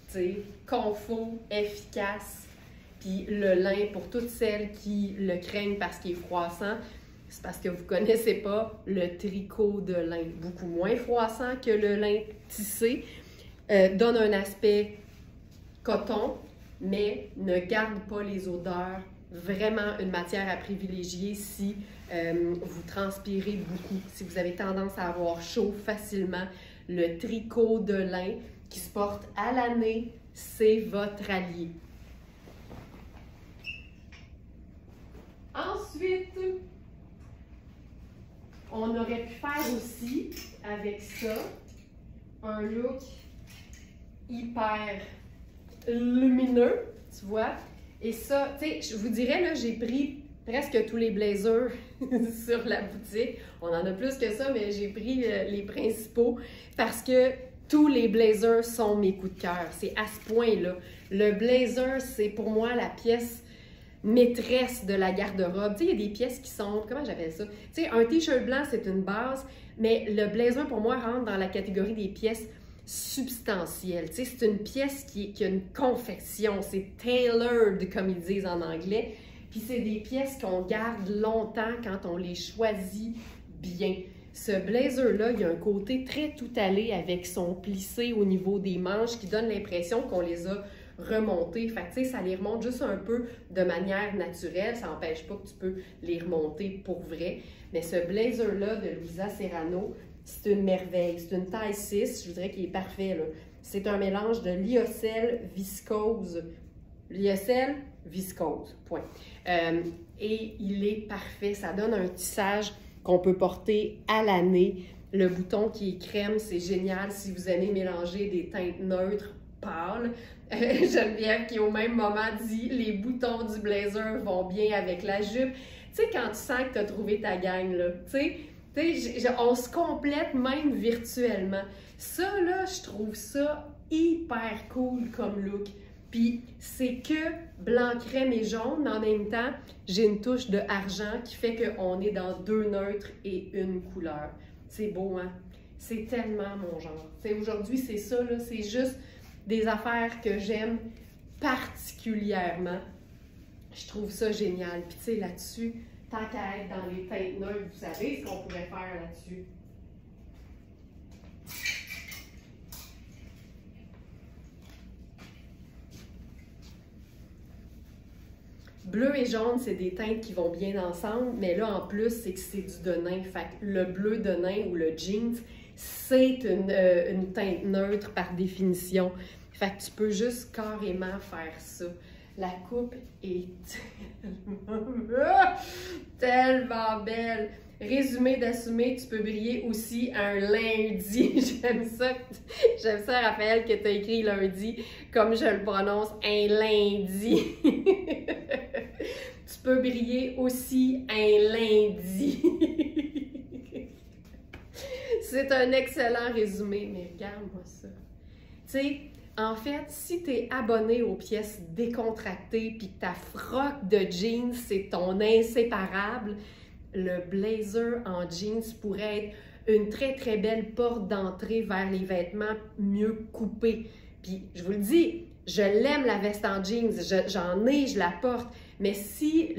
Tu sais, confort, efficace, puis le lin, pour toutes celles qui le craignent parce qu'il est froissant, c'est parce que vous ne connaissez pas le tricot de lin. Beaucoup moins froissant que le lin tissé, donne un aspect coton, mais ne garde pas les odeurs. Vraiment une matière à privilégier si vous transpirez beaucoup, si vous avez tendance à avoir chaud facilement. Le tricot de lin qui se porte à l'année, c'est votre allié. Ensuite, on aurait pu faire aussi avec ça un look hyper lumineux, tu vois. Et ça, tu sais, je vous dirais, là, j'ai pris presque tous les blazers sur la boutique. On en a plus que ça, mais j'ai pris les principaux parce que tous les blazers sont mes coups de cœur. C'est à ce point-là. Le blazer, c'est pour moi la pièce maîtresse de la garde-robe. Tu sais, il y a des pièces qui sont... Comment j'appelle ça? Tu sais, un t-shirt blanc, c'est une base, mais le blazer, pour moi, rentre dans la catégorie des pièces substantielles. Tu sais, c'est une pièce qui a une confection. C'est tailored, comme ils disent en anglais. Puis c'est des pièces qu'on garde longtemps quand on les choisit bien. Ce blazer-là, il y a un côté très tout-allé avec son plissé au niveau des manches qui donne l'impression qu'on les a remontés. Fait que, tu sais, ça les remonte juste un peu de manière naturelle. Ça n'empêche pas que tu peux les remonter pour vrai. Mais ce blazer-là de Louisa Serrano, c'est une merveille. C'est une taille 6, je voudrais qu'il est parfait, là. C'est un mélange de lyocell viscose. Lyocell viscose, point. Et il est parfait. Ça donne un tissage qu'on peut porter à l'année. Le bouton qui est crème, c'est génial si vous aimez mélanger des teintes neutres pâles. Geneviève qui au même moment dit « Les boutons du blazer vont bien avec la jupe ». Tu sais, quand tu sens que tu as trouvé ta gang, là, tu sais, on se complète même virtuellement. Ça, là, je trouve ça hyper cool comme look. Puis c'est que blanc crème et jaune, mais en même temps, j'ai une touche de argent qui fait qu'on est dans deux neutres et une couleur. C'est beau, hein? C'est tellement mon genre. Aujourd'hui, c'est ça, là, c'est juste des affaires que j'aime particulièrement. Je trouve ça génial. Puis tu sais, là-dessus, tant qu'à être dans les teintes neutres, vous savez ce qu'on pourrait faire là-dessus? Bleu et jaune, c'est des teintes qui vont bien ensemble, mais là, en plus, c'est que c'est du denim. Fait que le bleu denim ou le jeans, c'est une teinte neutre par définition. Fait que tu peux juste carrément faire ça. La coupe est tellement belle. Résumé d'assumer, tu peux briller aussi un lundi. J'aime ça, Raphaël, que tu as écrit lundi, comme je le prononce, un lundi. Tu peux briller aussi un lundi. C'est un excellent résumé, mais regarde-moi ça. Tu sais, en fait, si tu es abonné aux pièces décontractées puis que ta froc de jeans, c'est ton inséparable, le blazer en jeans pourrait être une très, très belle porte d'entrée vers les vêtements mieux coupés. Puis, je vous le dis, je l'aime la veste en jeans, j'en ai, je la porte, mais si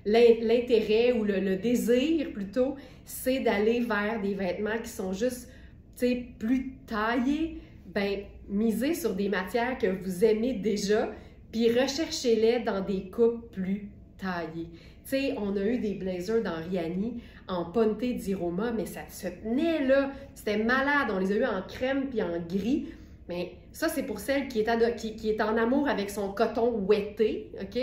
l'intérêt ou le désir plutôt, c'est d'aller vers des vêtements qui sont juste, tu sais, plus taillés, ben misez sur des matières que vous aimez déjà, puis recherchez-les dans des coupes plus taillées. Tu sais, on a eu des blazers dans Riani en ponte d'Iroma, mais ça se tenait là, c'était malade. On les a eu en crème puis en gris, mais ça, c'est pour celle qui est en amour avec son coton ouetté, OK?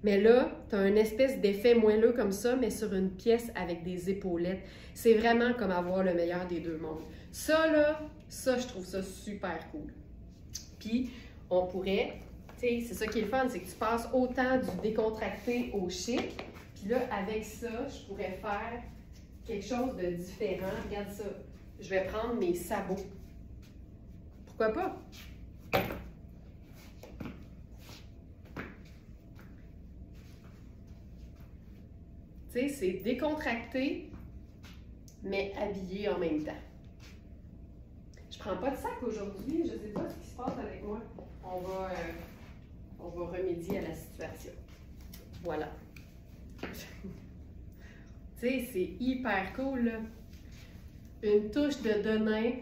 Mais là, tu as une espèce d'effet moelleux comme ça, mais sur une pièce avec des épaulettes. C'est vraiment comme avoir le meilleur des deux mondes. Ça, là, ça, je trouve ça super cool. Puis, on pourrait, tu sais, c'est ça qui est le fun, c'est que tu passes autant du décontracté au chic. Puis là, avec ça, je pourrais faire quelque chose de différent. Regarde ça. Je vais prendre mes sabots. Pourquoi pas? Tu sais, c'est décontracté, mais habillé en même temps. Je prends pas de sac aujourd'hui, je sais pas ce qui se passe avec moi. On va remédier à la situation. Voilà. Tu sais, c'est hyper cool, là. Une touche de denim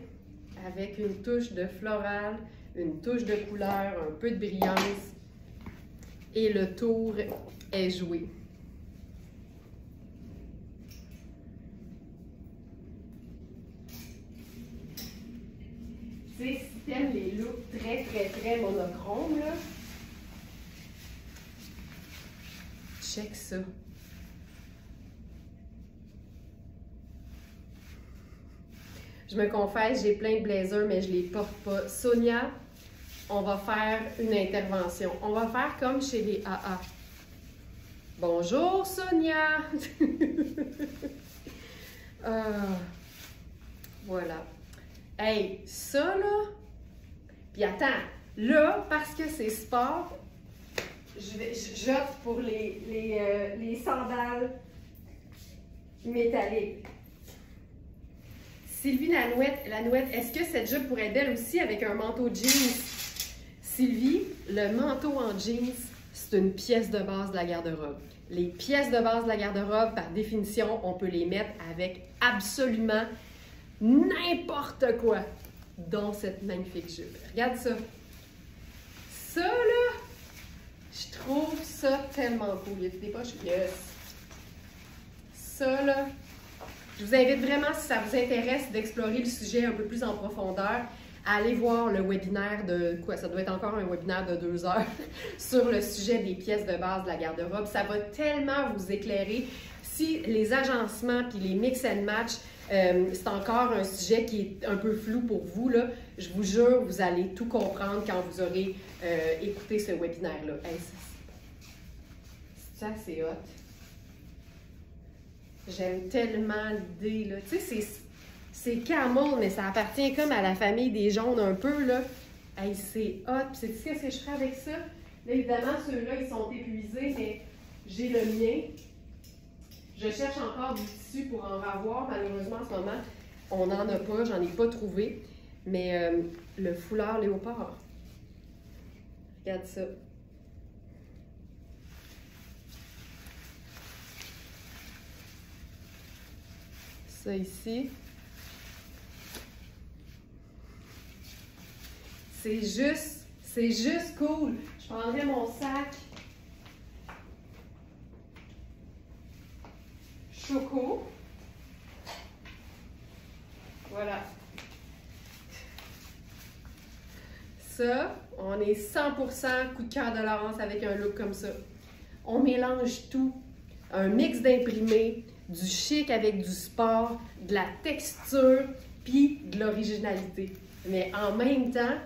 avec une touche de floral, une touche de couleur, un peu de brillance. Et le tour est joué. Tu sais, si t'aimes les looks très monochromes, là, check ça. Je me confesse, j'ai plein de blazers, mais je les porte pas. Sonia, on va faire une intervention. On va faire comme chez les AA. Bonjour, Sonia! Voilà. Hey, ça, là... Puis attends, là, parce que c'est sport, j'opte pour les sandales métalliques. Sylvie Lanouette, est-ce que cette jupe pourrait être belle aussi avec un manteau jeans? Sylvie, le manteau en jeans, c'est une pièce de base de la garde-robe. Les pièces de base de la garde-robe, par définition, on peut les mettre avec absolument n'importe quoi, dont cette magnifique jupe. Regarde ça. Ça, là, je trouve ça tellement cool. Il y a des poches. Yes. Ça, là, je vous invite vraiment, si ça vous intéresse, d'explorer le sujet un peu plus en profondeur, à aller voir le webinaire de, quoi, ça doit être encore un webinaire de 2 heures, sur le sujet des pièces de base de la garde-robe. Ça va tellement vous éclairer. Si les agencements puis les mix and match, c'est encore un sujet qui est un peu flou pour vous, là, je vous jure, vous allez tout comprendre quand vous aurez écouté ce webinaire-là. Hey, ça, c'est hot. J'aime tellement l'idée, là. Tu sais, c'est camel, mais ça appartient comme à la famille des jaunes un peu, là. Hey, c'est hot. Puis, sais-tu qu'est-ce que je ferais avec ça? Là, évidemment, ceux-là, ils sont épuisés, mais j'ai le mien. Je cherche encore du tissu pour en avoir. Malheureusement, en ce moment, on n'en a pas. J'en ai pas trouvé. Mais le foulard léopard. Regarde ça. Ça ici. C'est juste cool. Je prendrais mon sac choco. Voilà. Ça, on est 100% coup de cœur de Laurence avec un look comme ça. On mélange tout. Un mix d'imprimés, du chic avec du sport, de la texture, puis de l'originalité. Mais en même temps,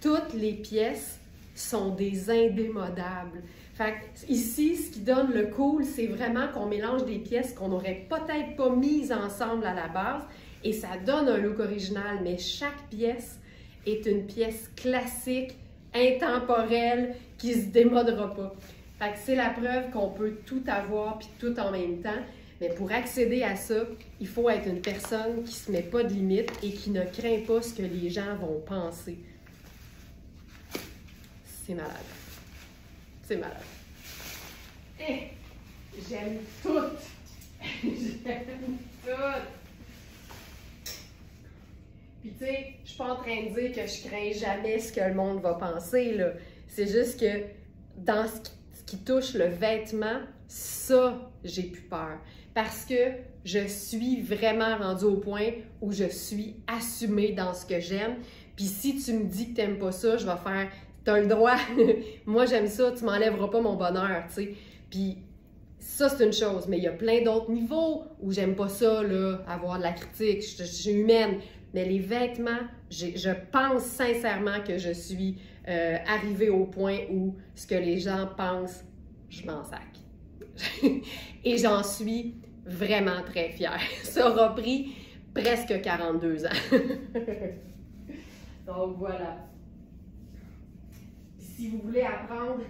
toutes les pièces sont des indémodables. Fait que ici, ce qui donne le cool, c'est vraiment qu'on mélange des pièces qu'on n'aurait peut-être pas mises ensemble à la base et ça donne un look original, mais chaque pièce est une pièce classique, intemporelle, qui se démodera pas. Fait que c'est la preuve qu'on peut tout avoir puis tout en même temps. Mais pour accéder à ça, il faut être une personne qui ne se met pas de limites et qui ne craint pas ce que les gens vont penser. C'est malade. C'est malade. Eh, j'aime tout. J'aime tout. Puis tu sais, je suis pas en train de dire que je crains jamais ce que le monde va penser, là. C'est juste que dans ce qui touche le vêtement, ça, j'ai plus peur. Parce que je suis vraiment rendue au point où je suis assumée dans ce que j'aime. Puis si tu me dis que t'aimes pas ça, je vais faire... T'as le droit. Moi, j'aime ça. Tu m'enlèveras pas mon bonheur, tu sais. Puis ça, c'est une chose. Mais il y a plein d'autres niveaux où j'aime pas ça, là, avoir de la critique. Je suis humaine. Mais les vêtements, je pense sincèrement que je suis arrivée au point où ce que les gens pensent, je m'en sac. Et j'en suis vraiment très fière. Ça aura pris presque 42 ans. Donc voilà. Si vous voulez apprendre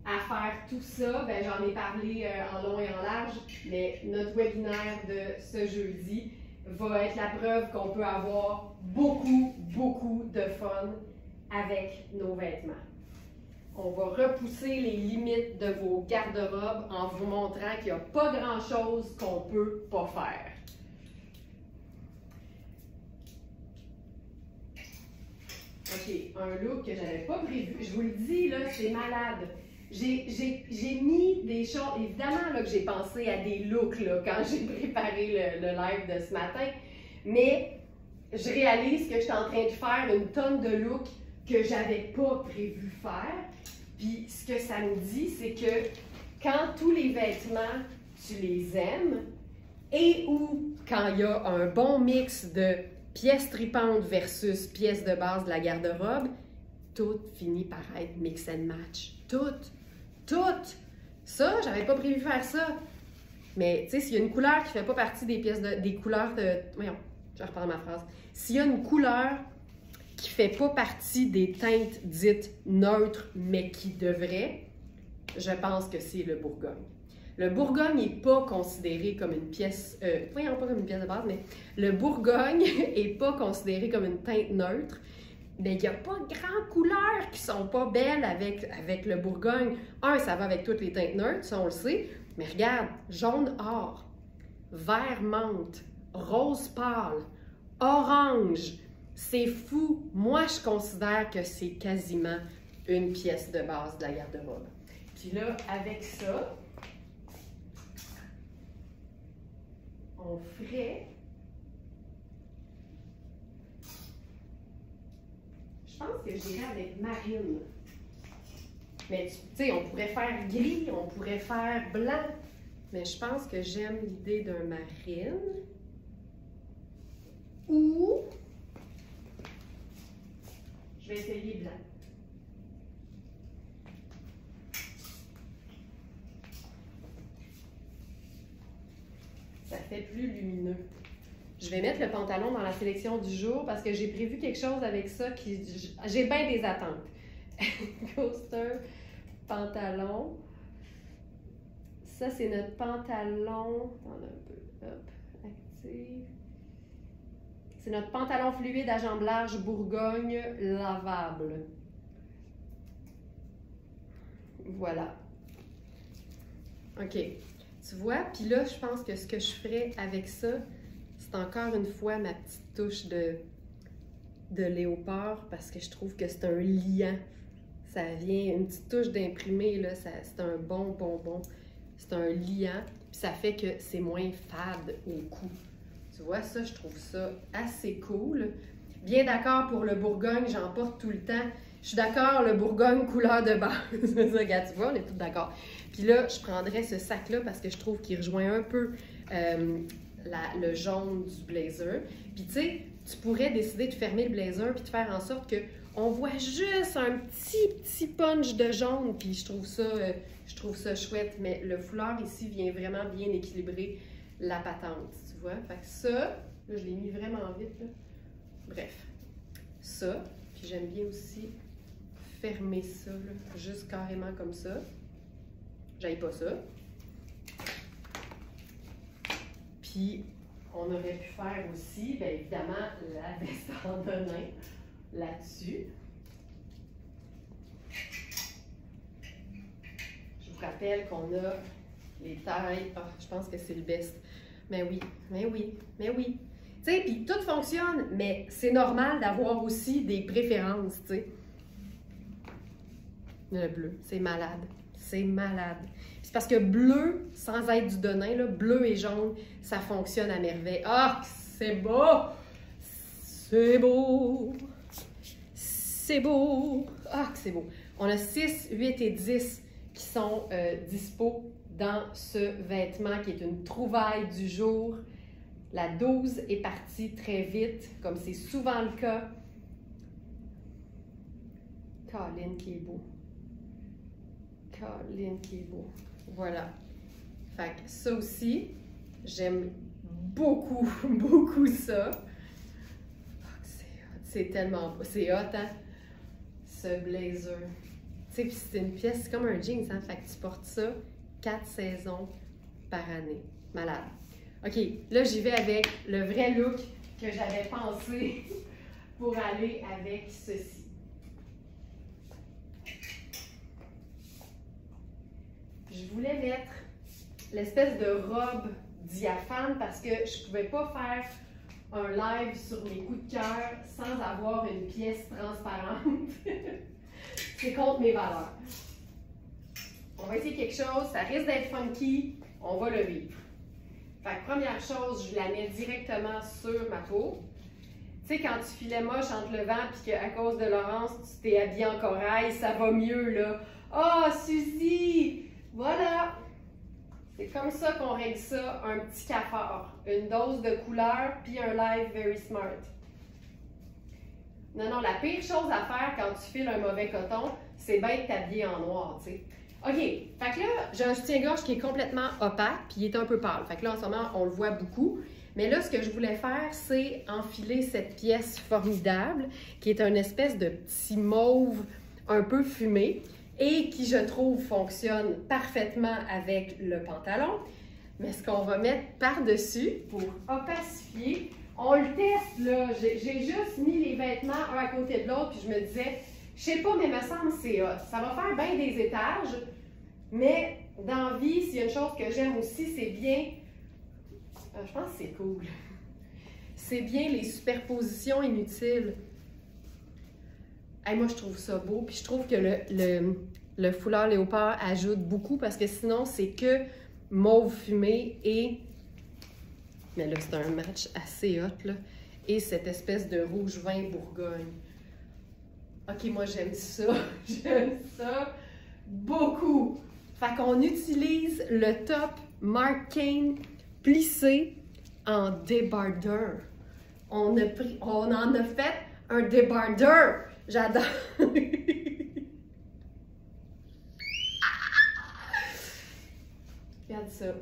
à faire tout ça, ben, j'en ai parlé en long et en large, mais notre webinaire de ce jeudi va être la preuve qu'on peut avoir beaucoup de fun avec nos vêtements. On va repousser les limites de vos garde-robes en vous montrant qu'il n'y a pas grand-chose qu'on ne peut pas faire. OK, un look que j'avais pas prévu. Je vous le dis, là, c'est malade. J'ai mis des choses, évidemment là, que j'ai pensé à des looks là, quand j'ai préparé le live de ce matin, mais je réalise que je suis en train de faire une tonne de looks que j'avais pas prévu faire. Puis ce que ça me dit, c'est que quand tous les vêtements, tu les aimes, et ou quand il y a un bon mix de pièces tripantes versus pièces de base de la garde-robe, tout finit par être mix and match. Tout. Ça, j'avais pas prévu faire ça. Mais, tu sais, s'il y a une couleur qui fait pas partie des pièces des couleurs de... Voyons, je reprends ma phrase. S'il y a une couleur qui fait pas partie des teintes dites neutres, mais qui devrait, je pense que c'est le Bourgogne. Le Bourgogne n'est pas considéré comme une pièce... voyons, pas comme une pièce de base, mais le Bourgogne n'est pas considéré comme une teinte neutre. Mais il n'y a pas grand couleurs qui sont pas belles avec le Bourgogne. Un, ça va avec toutes les teintes neutres, ça on le sait. Mais regarde, jaune or, vert menthe, rose pâle, orange. C'est fou. Moi, je considère que c'est quasiment une pièce de base de la garde-robe. Puis là, avec ça, on ferait... Je pense que j'irais avec marine. Mais tu sais, on pourrait faire gris, on pourrait faire blanc. Mais je pense que j'aime l'idée d'un marine. Ou... je vais essayer blanc. Ça fait plus lumineux. Je vais mettre le pantalon dans la sélection du jour parce que j'ai prévu quelque chose avec ça qui... j'ai bien des attentes. Coaster, pantalon. Ça, c'est notre pantalon. Attendez un peu. Hop, active. C'est notre pantalon fluide à jambes larges Bourgogne lavable. Voilà. OK. Tu vois? Puis là, je pense que ce que je ferais avec ça, c'est encore une fois ma petite touche de léopard parce que je trouve que c'est un liant. Ça vient, une petite touche d'imprimé, là, c'est un bon bonbon. C'est un liant, puis ça fait que c'est moins fade au cou. Tu vois, ça, je trouve ça assez cool. Bien d'accord pour le Bourgogne, j'en porte tout le temps. Je suis d'accord, le Bourgogne couleur de base. C'est ça, regarde, tu vois, on est tous d'accord. Puis là, je prendrais ce sac-là parce que je trouve qu'il rejoint un peu le jaune du blazer. Puis tu sais, tu pourrais décider de fermer le blazer puis de faire en sorte que on voit juste un petit punch de jaune. Puis je trouve ça chouette. Mais le foulard ici vient vraiment bien équilibrer la patente, tu vois. Fait que ça, là, je l'ai mis vraiment vite, là. Bref, ça. Puis j'aime bien aussi fermer ça, là, juste carrément comme ça. J'aille pas ça. Puis, on aurait pu faire aussi, bien évidemment, la veste en denim là-dessus. Je vous rappelle qu'on a les tailles. Ah, je pense que c'est le best. Mais oui, mais oui, mais oui. Tu sais, puis tout fonctionne, mais c'est normal d'avoir aussi des préférences, tu sais. Le bleu, c'est malade. C'est malade. C'est parce que bleu, sans être du denim, là, bleu et jaune, ça fonctionne à merveille. Ah, c'est beau! C'est beau! C'est beau! Ah, c'est beau! On a 6, 8 et 10 qui sont dispo dans ce vêtement qui est une trouvaille du jour. La 12 est partie très vite, comme c'est souvent le cas. Colin qui est beau. Colin qui est beau. Voilà. Fait que ça aussi, j'aime beaucoup, beaucoup ça. C'est tellement beau. C'est hot, hein? Ce blazer. Tu sais, puis c'est une pièce, c'est comme un jeans, hein? Fait que tu portes ça 4 saisons par année. Malade. OK, là, j'y vais avec le vrai look que j'avais pensé pour aller avec ceci. Je voulais mettre l'espèce de robe diaphane parce que je ne pouvais pas faire un live sur mes coups de cœur sans avoir une pièce transparente. C'est contre mes valeurs. On va essayer quelque chose, ça risque d'être funky, on va le vivre. Fait que première chose, je la mets directement sur ma peau. Tu sais, quand tu filais moche entre le vent puis qu'à cause de Laurence, tu t'es habillée en corail, ça va mieux, là. Oh, Suzy! Voilà! C'est comme ça qu'on règle ça, un petit cafard. Une dose de couleur puis un live very smart. Non, la pire chose à faire quand tu files un mauvais coton, c'est bien de t'habiller en noir, tu sais. OK, fait que là, j'ai un soutien-gorge qui est complètement opaque puis il est un peu pâle. Fait que là, en ce moment, on le voit beaucoup. Mais là, ce que je voulais faire, c'est enfiler cette pièce formidable qui est une espèce de petit mauve un peu fumé et qui, je trouve, fonctionne parfaitement avec le pantalon. Mais ce qu'on va mettre par-dessus pour opacifier, on le teste, là. J'ai juste mis les vêtements un à côté de l'autre puis je me disais, je sais pas, mais me semble que c'est hot. Ça va faire bien des étages, mais dans la vie, s'il y a une chose que j'aime aussi, c'est bien... je pense que c'est cool. C'est bien les superpositions inutiles. Hey, moi, je trouve ça beau. Puis je trouve que le foulard léopard ajoute beaucoup parce que sinon, c'est que mauve fumé et... Mais là, c'est un match assez hot, là. Et cette espèce de rouge vin Bourgogne. OK, moi, j'aime ça. J'aime ça beaucoup. Fait qu'on utilise le top Marc Cain plissé en débardeur. On en a fait un débardeur. J'adore. Regarde ça.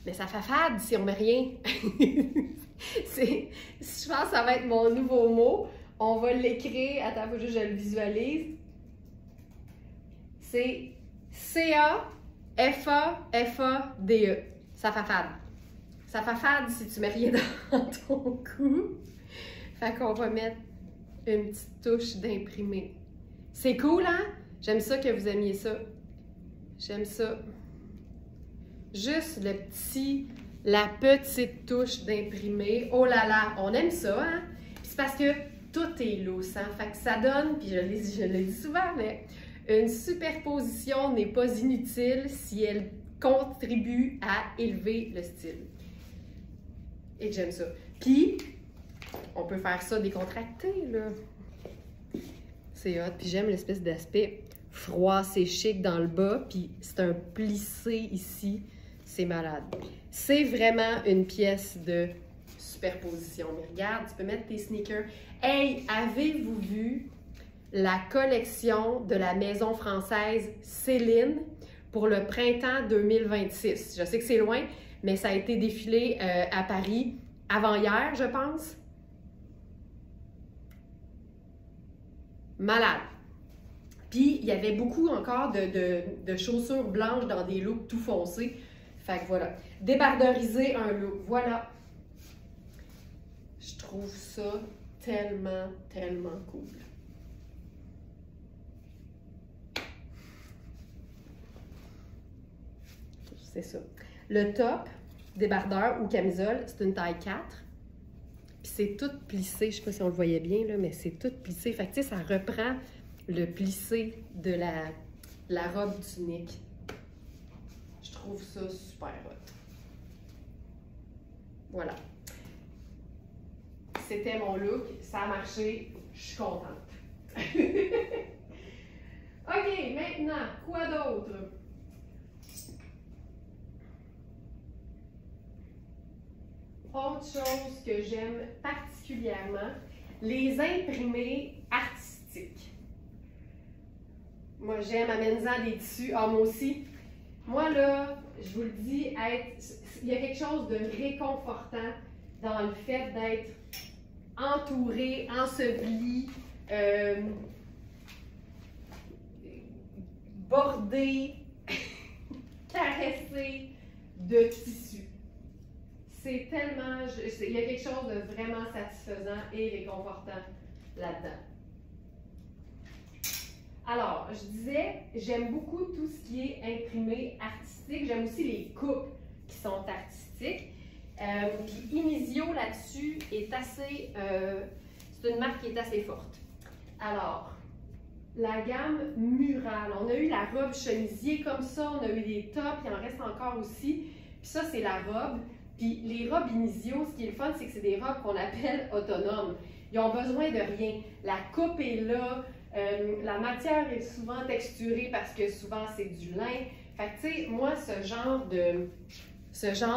Mais ça fait fade si on met rien. Je pense que ça va être mon nouveau mot. On va l'écrire. Attends, il faut juste que je le visualise. C'est C-A-F-A-F-A-D-E. Ça fait fade. Ça fait fade si tu mets rien dans ton cou. Fait qu'on va mettre une petite touche d'imprimé. C'est cool, hein? J'aime ça que vous aimiez ça. J'aime ça. Juste la petite touche d'imprimé. Oh là là, on aime ça, hein? Puis c'est parce que tout est lousse, hein? Fait que ça donne, puis je le dis souvent, mais une superposition n'est pas inutile si elle contribue à élever le style. Et que j'aime ça. Puis, on peut faire ça décontracté, là. C'est hot. Puis j'aime l'espèce d'aspect froid, c'est chic dans le bas, puis c'est un plissé ici. C'est malade. C'est vraiment une pièce de superposition. Mais regarde, tu peux mettre tes sneakers. Hey, avez-vous vu la collection de la maison française Céline pour le printemps 2026? Je sais que c'est loin, mais ça a été défilé à Paris avant-hier, je pense. Malade. Puis, il y avait beaucoup encore de chaussures blanches dans des looks tout foncés. Fait que voilà. Débarderiser un look. Voilà. Je trouve ça tellement, tellement cool. C'est ça. Le top, débardeur ou camisole, c'est une taille 4. Puis c'est tout plissé. Je sais pas si on le voyait bien, là, mais c'est tout plissé. Fait que tu sais, ça reprend le plissé de la robe tunique. Je trouve ça super hot. Voilà. C'était mon look. Ça a marché. Je suis contente. OK, maintenant, quoi d'autre? Autre chose que j'aime particulièrement, les imprimés artistiques. Moi, j'aime amener des tissus. Ah, moi aussi. Moi, là, je vous le dis, il y a quelque chose de réconfortant dans le fait d'être entouré, enseveli, bordé, caressé de tissu. C'est tellement... il y a quelque chose de vraiment satisfaisant et réconfortant là-dedans. Alors, je disais, j'aime beaucoup tout ce qui est imprimé artistique. J'aime aussi les coupes qui sont artistiques. Puis Inizio là-dessus est assez, c'est une marque qui est assez forte. Alors, la gamme murale, on a eu la robe chemisier comme ça, on a eu des tops, il en reste encore aussi. Puis ça, c'est la robe. Puis les robes Inizio, ce qui est le fun, c'est que c'est des robes qu'on appelle autonomes. Ils ont besoin de rien. La coupe est là, la matière est souvent texturée parce que souvent c'est du lin. Fait que tu sais, moi, ce genre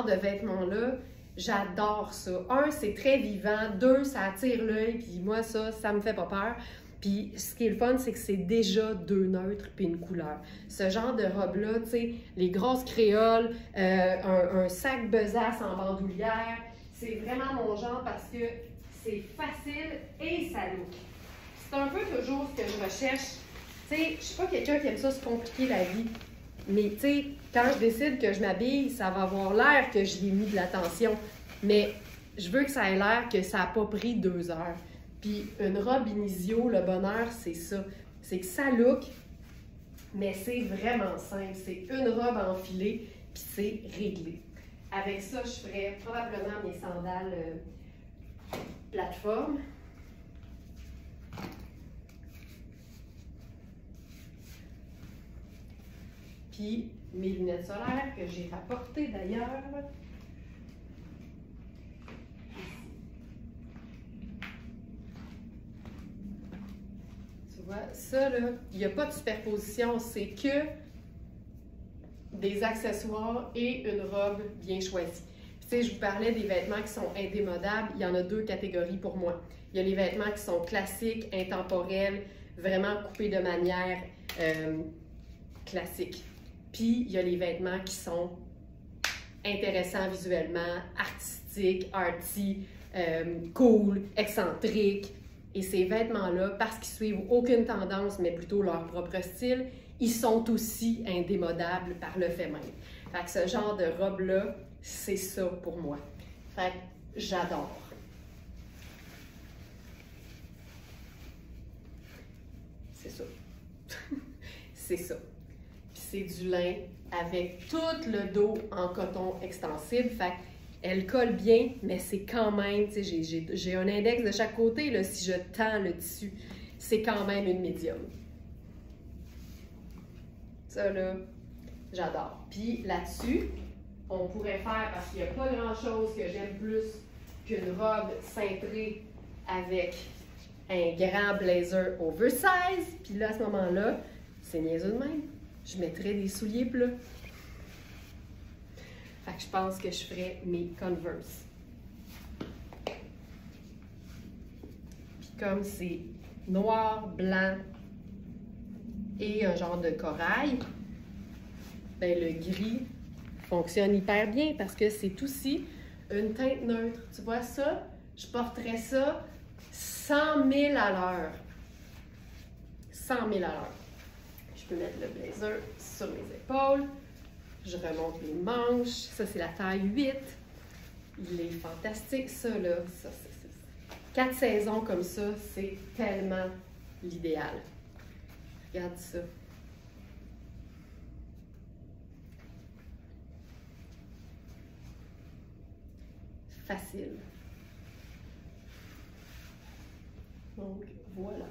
de vêtements-là, j'adore ça. Un, c'est très vivant. Deux, ça attire l'œil. Puis moi, ça me fait pas peur. Puis ce qui est le fun, c'est que c'est déjà deux neutres puis une couleur. Ce genre de robe-là, tu sais, les grosses créoles, un sac besace en bandoulière, c'est vraiment mon genre parce que c'est facile et ça look. C'est un peu toujours ce que je recherche. Tu sais, je suis pas quelqu'un qui aime ça se compliquer la vie. Mais tu sais, quand je décide que je m'habille, ça va avoir l'air que j'y ai mis de l'attention. Mais je veux que ça ait l'air que ça n'a pas pris 2 heures. Puis une robe Inizio, le bonheur, c'est ça. C'est que ça look, mais c'est vraiment simple. C'est une robe enfilée, puis c'est réglé. Avec ça, je ferais probablement mes sandales plateforme. Puis mes lunettes solaires que j'ai rapportées d'ailleurs. Tu vois, ça là, il n'y a pas de superposition, c'est que des accessoires et une robe bien choisie. Tu sais, je vous parlais des vêtements qui sont indémodables, il y en a 2 catégories pour moi. Il y a les vêtements qui sont classiques, intemporels, vraiment coupés de manière classique. Puis, il y a les vêtements qui sont intéressants visuellement, artistiques, arty, cool, excentriques. Et ces vêtements-là, parce qu'ils suivent aucune tendance, mais plutôt leur propre style, ils sont aussi indémodables par le fait même. Fait que ce genre de robe-là, c'est ça pour moi. Fait que j'adore. C'est ça. C'est ça. Puis c'est du lin avec tout le dos en coton extensible. Fait qu'elle colle bien, mais c'est quand même, tu sais, j'ai un index de chaque côté, là, si je tends le tissu, c'est quand même une médium. Ça, là, j'adore. Puis là-dessus, on pourrait faire, parce qu'il n'y a pas grand-chose que j'aime plus qu'une robe cintrée avec un grand blazer oversize. Puis là, à ce moment-là, c'est niaiseux de même. Je mettrais des souliers plats. Fait que je pense que je ferais mes Converse. Puis comme c'est noir, blanc et un genre de corail, ben le gris fonctionne hyper bien parce que c'est aussi une teinte neutre. Tu vois ça? Je porterais ça 100 000 à l'heure. 100 000 à l'heure. Je peux mettre le blazer sur mes épaules. Je remonte les manches. Ça, c'est la taille 8. Il est fantastique, ça, là. Ça, 4 saisons comme ça, c'est tellement l'idéal. Regarde ça. Facile. Donc, voilà.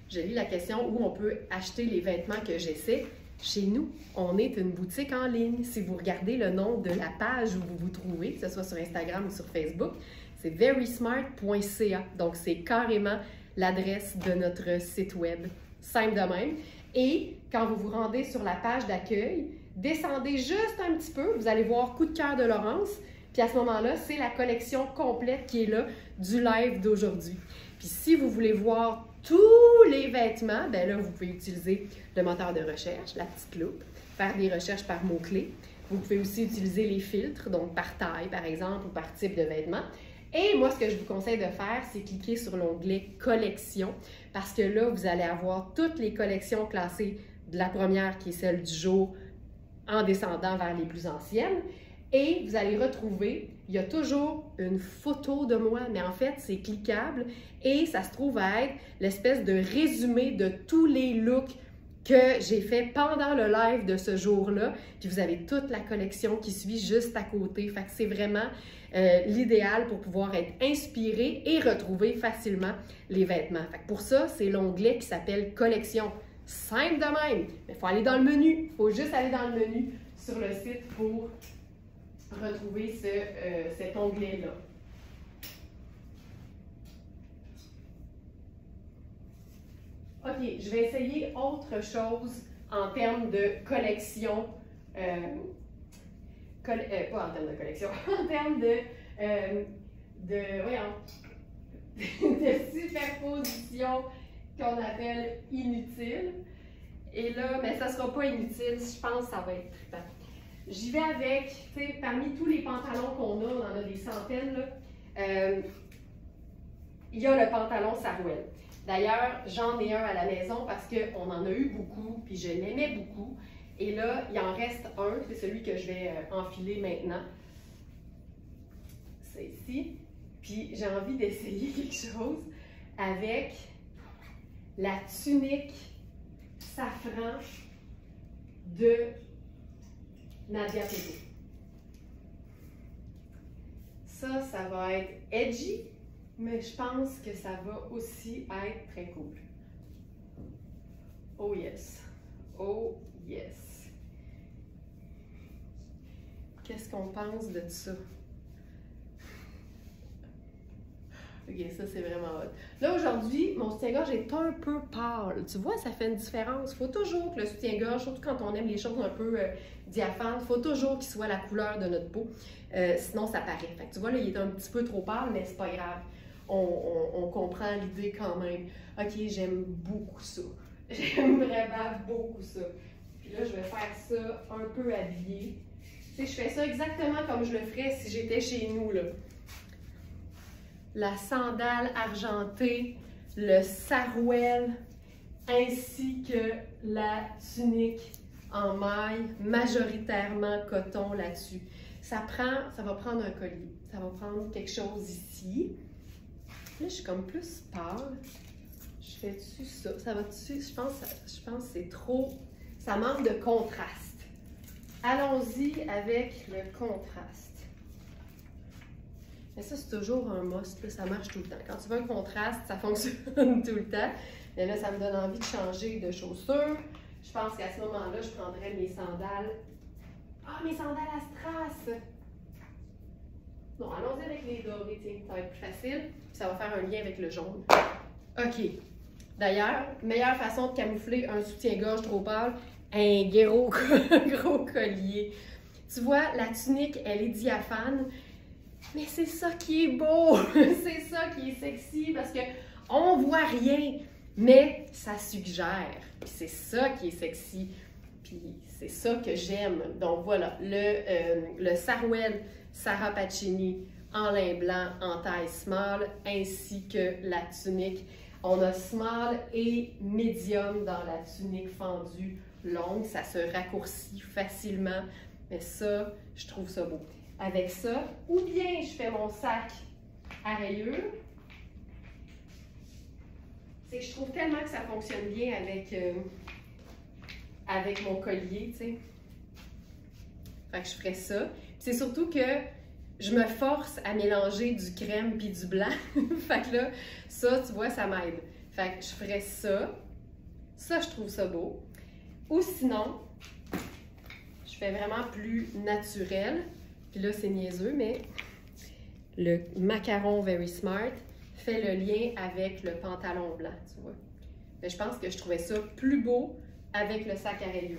J'ai lu la question où on peut acheter les vêtements que j'essaie. Chez nous, on est une boutique en ligne. Si vous regardez le nom de la page où vous vous trouvez, que ce soit sur Instagram ou sur Facebook, c'est verysmart.ca. Donc, c'est carrément l'adresse de notre site web. Simple de même. Et quand vous vous rendez sur la page d'accueil, descendez juste un petit peu, vous allez voir Coup de cœur de Laurence. Puis à ce moment-là, c'est la collection complète qui est là du live d'aujourd'hui. Puis si vous voulez voir tous les vêtements, ben là, vous pouvez utiliser le moteur de recherche, la petite loupe, faire des recherches par mots-clés. Vous pouvez aussi utiliser les filtres, donc par taille, par exemple, ou par type de vêtement. Et moi, ce que je vous conseille de faire, c'est cliquer sur l'onglet « Collection » parce que là, vous allez avoir toutes les collections classées de la première, qui est celle du jour, en descendant vers les plus anciennes. Et vous allez retrouver, il y a toujours une photo de moi, mais en fait, c'est cliquable et ça se trouve à être l'espèce de résumé de tous les looks que j'ai fait pendant le live de ce jour-là. Puis vous avez toute la collection qui suit juste à côté. Fait que c'est vraiment l'idéal pour pouvoir être inspiré et retrouver facilement les vêtements. Fait que pour ça, c'est l'onglet qui s'appelle Collection. Simple de même. Mais il faut aller dans le menu. Il faut juste aller dans le menu sur le site pour retrouver cet onglet-là. OK, je vais essayer autre chose en termes de collection. Pas en termes de collection, en termes voyons, de superposition qu'on appelle inutile. Et là, mais ça ne sera pas inutile, je pense que ça va être trippant. J'y vais avec, tu sais, parmi tous les pantalons qu'on a, on en a des centaines, là, il y a le pantalon Sarouel. D'ailleurs, j'en ai un à la maison parce qu'on en a eu beaucoup, puis je l'aimais beaucoup. Et là, il en reste un, c'est celui que je vais enfiler maintenant. C'est ici. Puis j'ai envie d'essayer quelque chose avec la tunique safran de Nadia Pego. Ça va être edgy, mais je pense que ça va aussi être très cool. Oh yes! Oh yes! Qu'est-ce qu'on pense de ça? Ok, ça c'est vraiment hot. Là aujourd'hui, mon soutien-gorge est un peu pâle. Tu vois, ça fait une différence. Il faut toujours que le soutien-gorge, surtout quand on aime les choses un peu diaphanes, il faut toujours qu'il soit la couleur de notre peau. Sinon, ça paraît. Fait que tu vois, là, il est un petit peu trop pâle, mais c'est pas grave. On comprend l'idée quand même. Ok, j'aime beaucoup ça. J'aime vraiment beaucoup ça. Puis là, je vais faire ça un peu habillé. Tu sais, je fais ça exactement comme je le ferais si j'étais chez nous, là. La sandale argentée, le sarouel, ainsi que la tunique en maille, majoritairement coton là-dessus. Ça va prendre un collier. Ça va prendre quelque chose ici. Là, je suis comme plus pâle. Je fais-tu ça? Ça va-tu? Je pense que c'est trop... Ça manque de contraste. Allons-y avec le contraste. Mais ça, c'est toujours un must, là, ça marche tout le temps. Quand tu veux un contraste, ça fonctionne tout le temps. Mais là, ça me donne envie de changer de chaussures. Je pense qu'à ce moment-là, je prendrais mes sandales. Ah, mes sandales à strass! Non, allons-y avec les dorés, tiens, ça va être plus facile. Ça va faire un lien avec le jaune. OK. D'ailleurs, meilleure façon de camoufler un soutien-gorge trop pâle, un gros collier. Tu vois, la tunique, elle est diaphane. Mais c'est ça qui est beau, c'est ça qui est sexy parce que on voit rien, mais ça suggère. Puis c'est ça qui est sexy, puis c'est ça que j'aime. Donc voilà, le sarouel Sarah Pacini en lin blanc en taille small, ainsi que la tunique. On a small et medium dans la tunique fendue longue, ça se raccourcit facilement, mais ça, je trouve ça beau. Avec ça, ou bien je fais mon sac à rayures. C'est que je trouve tellement que ça fonctionne bien avec mon collier, tu sais. Fait que je ferais ça. C'est surtout que je me force à mélanger du crème puis du blanc. Fait que là, ça, tu vois, ça m'aide. Fait que je ferais ça. Ça, je trouve ça beau. Ou sinon, je fais vraiment plus naturel. Puis là, c'est niaiseux, mais le macaron Very Smart fait le lien avec le pantalon blanc, tu vois. Mais je pense que je trouvais ça plus beau avec le sac à rayures.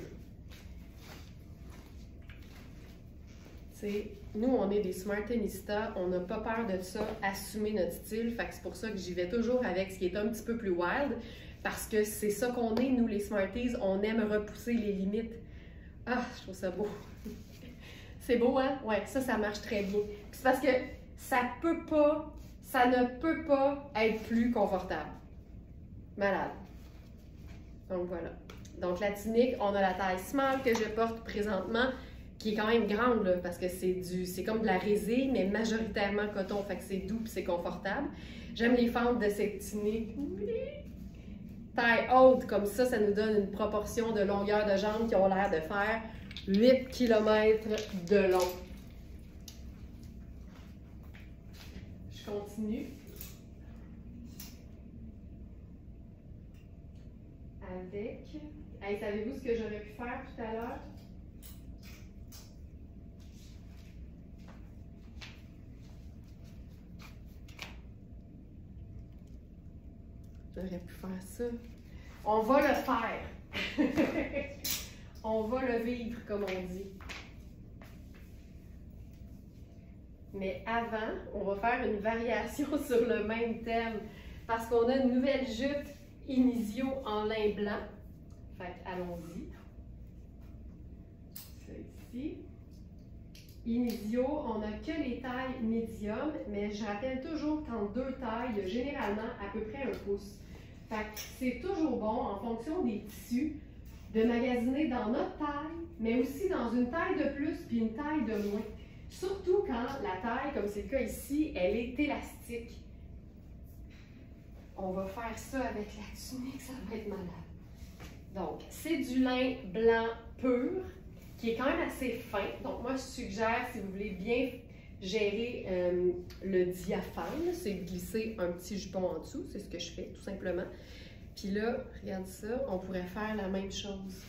Tu sais, nous, on est des smartenistas, on n'a pas peur de ça, assumer notre style. Fait que c'est pour ça que j'y vais toujours avec ce qui est un petit peu plus wild, parce que c'est ça qu'on est, nous, les Smarties, on aime repousser les limites. Ah, je trouve ça beau. C'est beau, hein? Ouais, ça marche très bien. C'est parce que ça ne peut pas être plus confortable. Malade. Donc voilà. Donc la tunique, on a la taille small que je porte présentement, qui est quand même grande, là, parce que c'est comme de la résine, mais majoritairement coton, fait que c'est doux et c'est confortable. J'aime les fentes de cette tunique. taille haute, comme ça nous donne une proportion de longueur de jambes qui ont l'air de faire 8 km de long. Je continue. Avec... Hey, savez-vous ce que j'aurais pu faire tout à l'heure? J'aurais pu faire ça. On va le faire. On va le vivre, comme on dit. Mais avant, on va faire une variation sur le même thème. Parce qu'on a une nouvelle jupe Inizio en lin blanc. Fait allons-y. Ça ici. Inizio, on n'a que les tailles médium, mais je rappelle toujours qu'en deux tailles, il y a généralement à peu près un pouce. Fait que c'est toujours bon, en fonction des tissus, de magasiner dans notre taille, mais aussi dans une taille de plus puis une taille de moins. Surtout quand la taille, comme c'est le cas ici, elle est élastique. On va faire ça avec la tunique, ça va être malade. Donc, c'est du lin blanc pur, qui est quand même assez fin. Donc, moi, je suggère, si vous voulez bien gérer le diaphane, c'est glisser un petit jupon en dessous. C'est ce que je fais, tout simplement. Puis là, regarde ça, on pourrait faire la même chose.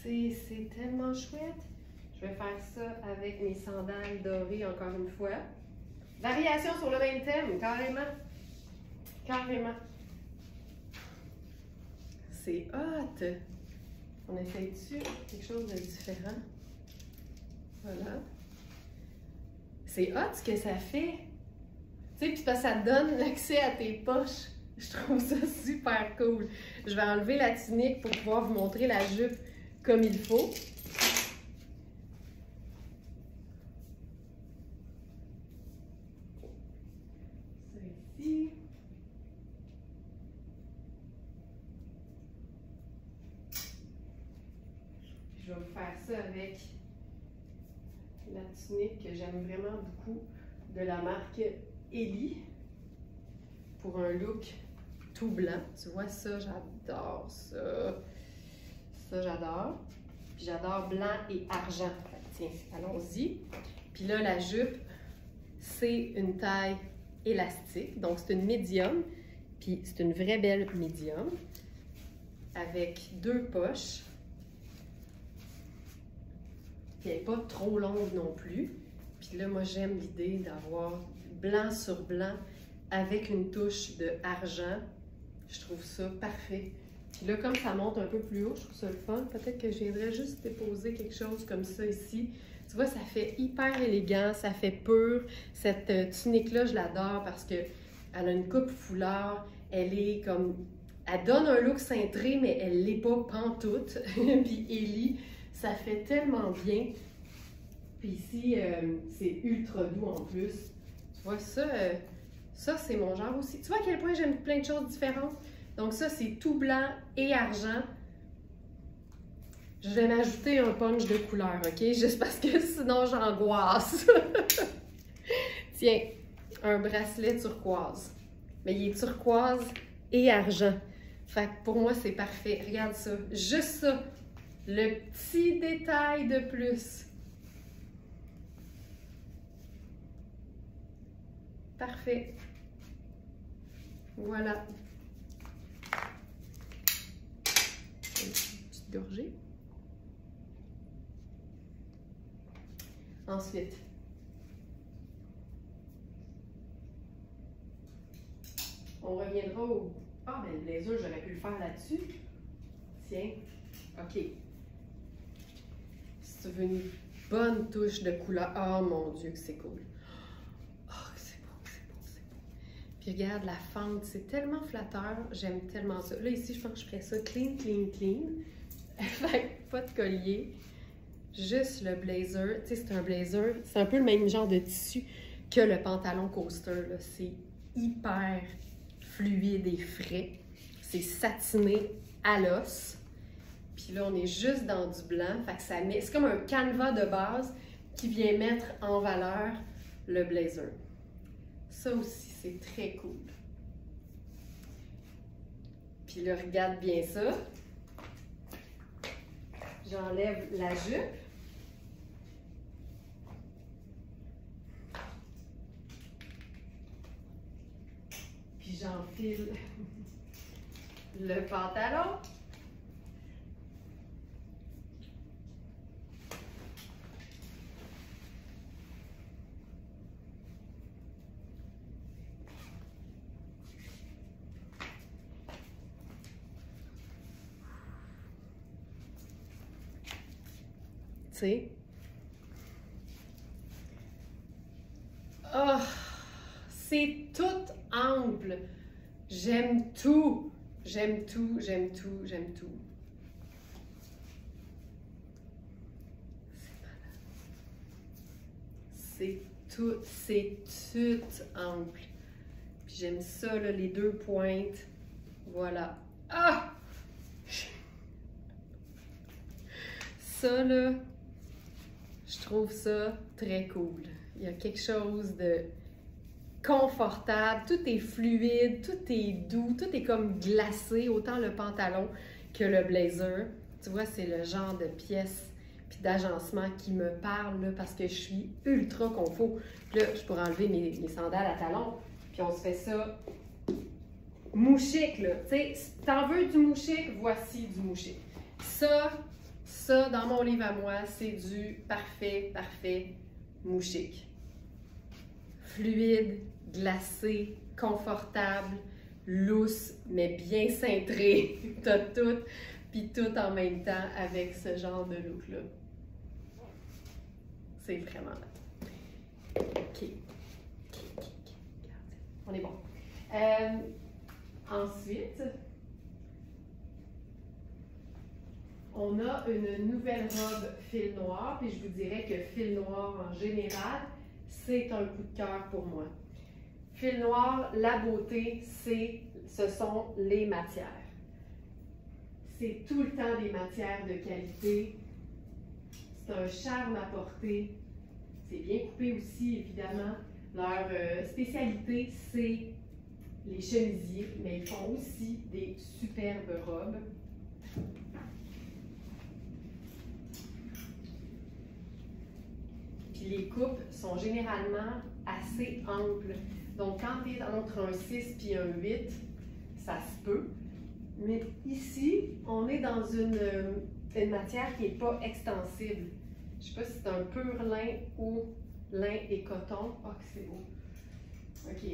Tu sais, c'est tellement chouette. Je vais faire ça avec mes sandales dorées, encore une fois. Variation sur le même thème, carrément. Carrément. C'est hot! On essaie dessus quelque chose de différent. Voilà. C'est hot ce que ça fait. Tu sais, puis parce que ça te donne l'accès à tes poches. Je trouve ça super cool. Je vais enlever la tunique pour pouvoir vous montrer la jupe comme il faut. Ça ici. Je vais vous faire ça avec la tunique que j'aime vraiment beaucoup de la marque Ellie pour un look tout blanc. Tu vois ça, j'adore ça. Ça, j'adore. Puis j'adore blanc et argent. Tiens, allons-y. Puis là, la jupe, c'est une taille élastique. Donc, c'est une médium. Puis c'est une vraie belle médium avec deux poches. Puis elle n'est pas trop longue non plus. Puis là, moi, j'aime l'idée d'avoir blanc sur blanc avec une touche de argent. Je trouve ça parfait. Puis là, comme ça monte un peu plus haut, je trouve ça le fun. Peut-être que je viendrais juste déposer quelque chose comme ça ici. Tu vois, ça fait hyper élégant, ça fait pur. Cette tunique-là, je l'adore parce qu'elle a une coupe foulard. Elle est comme... Elle donne un look cintré, mais elle ne l'est pas pantoute. Puis Ellie, ça fait tellement bien. Puis ici, c'est ultra doux en plus. Tu vois, ça c'est mon genre aussi. Tu vois à quel point j'aime plein de choses différentes? Donc ça, c'est tout blanc et argent. Je vais m'ajouter un punch de couleur, OK? Juste parce que sinon, j'angoisse. Tiens, un bracelet turquoise. Mais il est turquoise et argent. Fait que pour moi, c'est parfait. Regarde ça. Juste ça. Le petit détail de plus. Parfait. Voilà. Une petite gorgée. Ensuite, on reviendra au... Ah, ben le blazer, j'aurais pu le faire là-dessus. Tiens. OK. Si tu veux une bonne touche de couleur... Oh mon Dieu, que c'est cool. Oh, c'est beau, c'est beau, c'est beau. Puis regarde, la fente, c'est tellement flatteur. J'aime tellement ça. Là, ici, je pense que je ferais ça clean, clean, clean. Fait que pas de collier. Juste le blazer. Tu sais, c'est un blazer. C'est un peu le même genre de tissu que le pantalon coaster. C'est hyper fluide et frais. C'est satiné à l'os. Puis là, on est juste dans du blanc. Fait que ça met... C'est comme un canevas de base qui vient mettre en valeur le blazer. Ça aussi, c'est très cool. Puis là, regarde bien ça. J'enlève la jupe. Puis j'enfile le pantalon. Tu sais. Oh, c'est tout ample. J'aime tout. J'aime tout, j'aime tout, j'aime tout. C'est tout ample. Puis j'aime ça, là, les deux pointes. Voilà. Ah! Ça, là, je trouve ça très cool. Il y a quelque chose de confortable, tout est fluide, tout est doux, tout est comme glacé, autant le pantalon que le blazer. Tu vois, c'est le genre de pièce puis d'agencement qui me parle là, parce que je suis ultra confort. Puis là, je pourrais enlever mes sandales à talons, puis on se fait ça mouchique, là. Tu sais, si t'en veux du mouchique, voici du mouchique. Ça, dans mon livre à moi, c'est du parfait mouchique. Fluide, glacé, confortable, lousse, mais bien cintré. T'as tout, puis tout en même temps avec ce genre de look-là. C'est vraiment là. OK. On est bon. Ensuite, on a une nouvelle robe fil noir, puis je vous dirais que fil noir en général, c'est un coup de cœur pour moi. Fil noir, la beauté, ce sont les matières. C'est tout le temps des matières de qualité. C'est un charme à porter. C'est bien coupé aussi, évidemment. Leur spécialité, c'est les chemisiers, mais ils font aussi des superbes robes. Puis les coupes sont généralement assez amples. Donc, quand tu es entre un 6 et un 8, ça se peut. Mais ici, on est dans une matière qui n'est pas extensible. Je ne sais pas si c'est un pur lin ou lin et coton. Oh, que c'est beau. OK.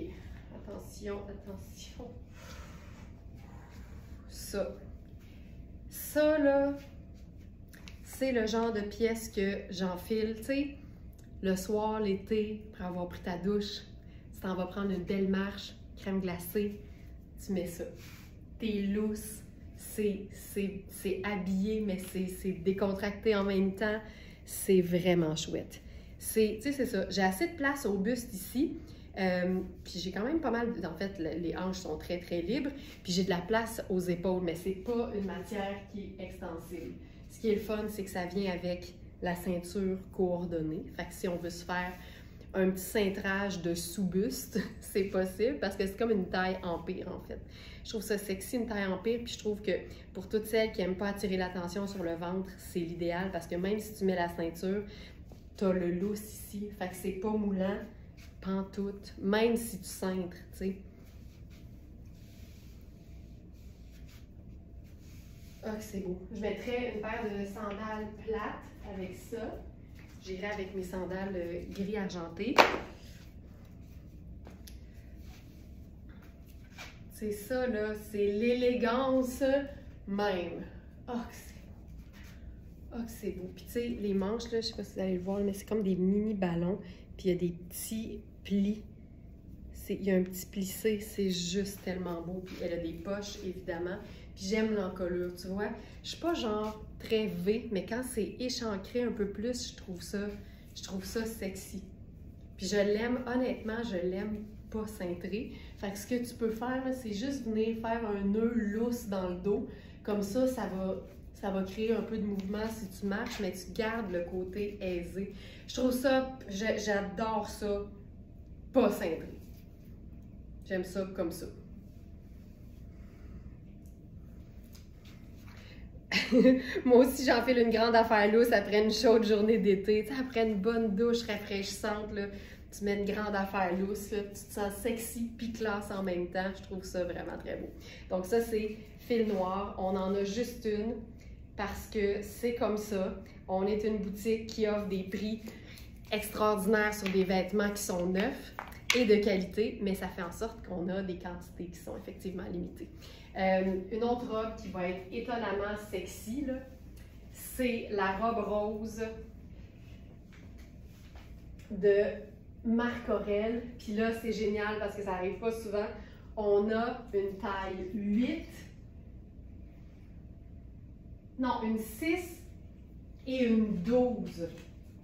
Attention. Ça, là, c'est le genre de pièce que j'enfile, tu sais, le soir, l'été, après avoir pris ta douche, tu t'en vas prendre une belle marche, crème glacée, tu mets ça. T'es lousse, c'est habillé, mais c'est décontracté en même temps. C'est vraiment chouette. Tu sais, c'est ça. J'ai assez de place au buste ici. Puis j'ai quand même pas mal, en fait, les hanches sont très libres, puis j'ai de la place aux épaules, mais c'est pas une matière qui est extensible. Ce qui est le fun, c'est que ça vient avec la ceinture coordonnée. Fait que si on veut se faire un petit cintrage de sous-buste, c'est possible, parce que c'est comme une taille empire, en fait. Je trouve ça sexy, une taille empire, puis je trouve que pour toutes celles qui n'aiment pas attirer l'attention sur le ventre, c'est l'idéal, parce que même si tu mets la ceinture, t'as le lousse ici, fait que c'est pas moulant, pantoute, même si tu cintres, tu sais. Ah, c'est beau. Je mettrais une paire de sandales plates avec ça. J'irai avec mes sandales gris argenté. C'est ça, là. C'est l'élégance même. Ah, que c'est beau. Ah, que c'est beau. Puis, tu sais, les manches, là, je sais pas si vous allez le voir, mais c'est comme des mini ballons. Puis, il y a des petits plis. Il y a un petit plissé. C'est juste tellement beau. Puis, elle a des poches, évidemment. Puis, j'aime l'encolure, tu vois. Je suis pas genre très V, mais quand c'est échancré un peu plus, je trouve ça sexy. Puis, je l'aime, honnêtement, je l'aime pas cintré. Fait que ce que tu peux faire, c'est juste venir faire un nœud lousse dans le dos. Comme ça, ça va créer un peu de mouvement si tu marches, mais tu gardes le côté aisé. Je trouve ça, j'adore ça, pas cintré. J'aime ça comme ça. Moi aussi, j'enfile une grande affaire lousse après une chaude journée d'été. Tu sais, après une bonne douche rafraîchissante, là, tu mets une grande affaire lousse, là, tu te sens sexy puis classe en même temps. Je trouve ça vraiment très beau. Donc ça, c'est fil noir. On en a juste une parce que c'est comme ça. On est une boutique qui offre des prix extraordinaires sur des vêtements qui sont neufs et de qualité, mais ça fait en sorte qu'on a des quantités qui sont effectivement limitées. Une autre robe qui va être étonnamment sexy, c'est la robe rose de Marc Aurèle. Puis là, c'est génial parce que ça n'arrive pas souvent. On a une taille 8, non, une 6 et une 12.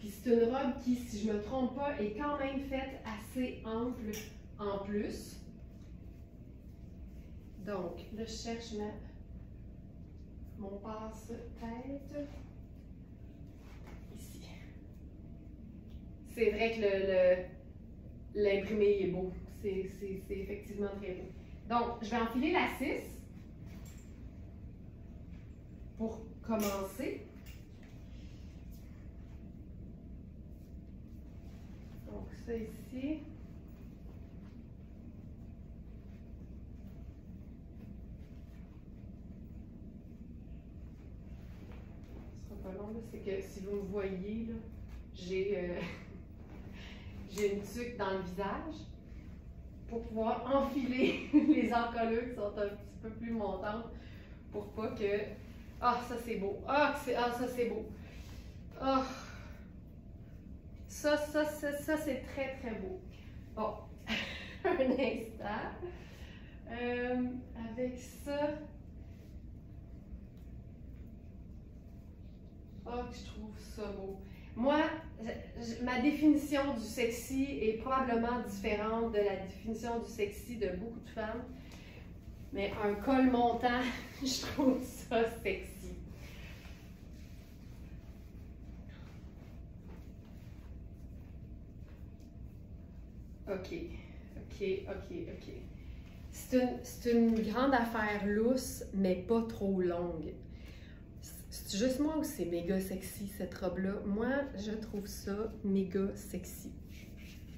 Puis c'est une robe qui, si je ne me trompe pas, est quand même faite assez ample en plus. Donc, là, je cherche mon passe-tête. Ici. C'est vrai que l'imprimé est beau. C'est effectivement très beau. Donc, je vais enfiler la 6 pour commencer. Donc, ça ici. C'est que si vous me voyez, j'ai une tuque dans le visage pour pouvoir enfiler les encolures qui sont un petit peu plus montantes pour pas que... Ah, ça c'est beau! Ah, ça c'est beau! Ah! Ça c'est très très beau. Bon, un instant. Avec ça... Oh, que je trouve ça beau. Moi, ma définition du sexy est probablement différente de la définition du sexy de beaucoup de femmes. Mais un col montant, je trouve ça sexy. OK. C'est une grande affaire lousse, mais pas trop longue. C'est juste moi ou c'est méga sexy cette robe-là? Moi, je trouve ça méga sexy.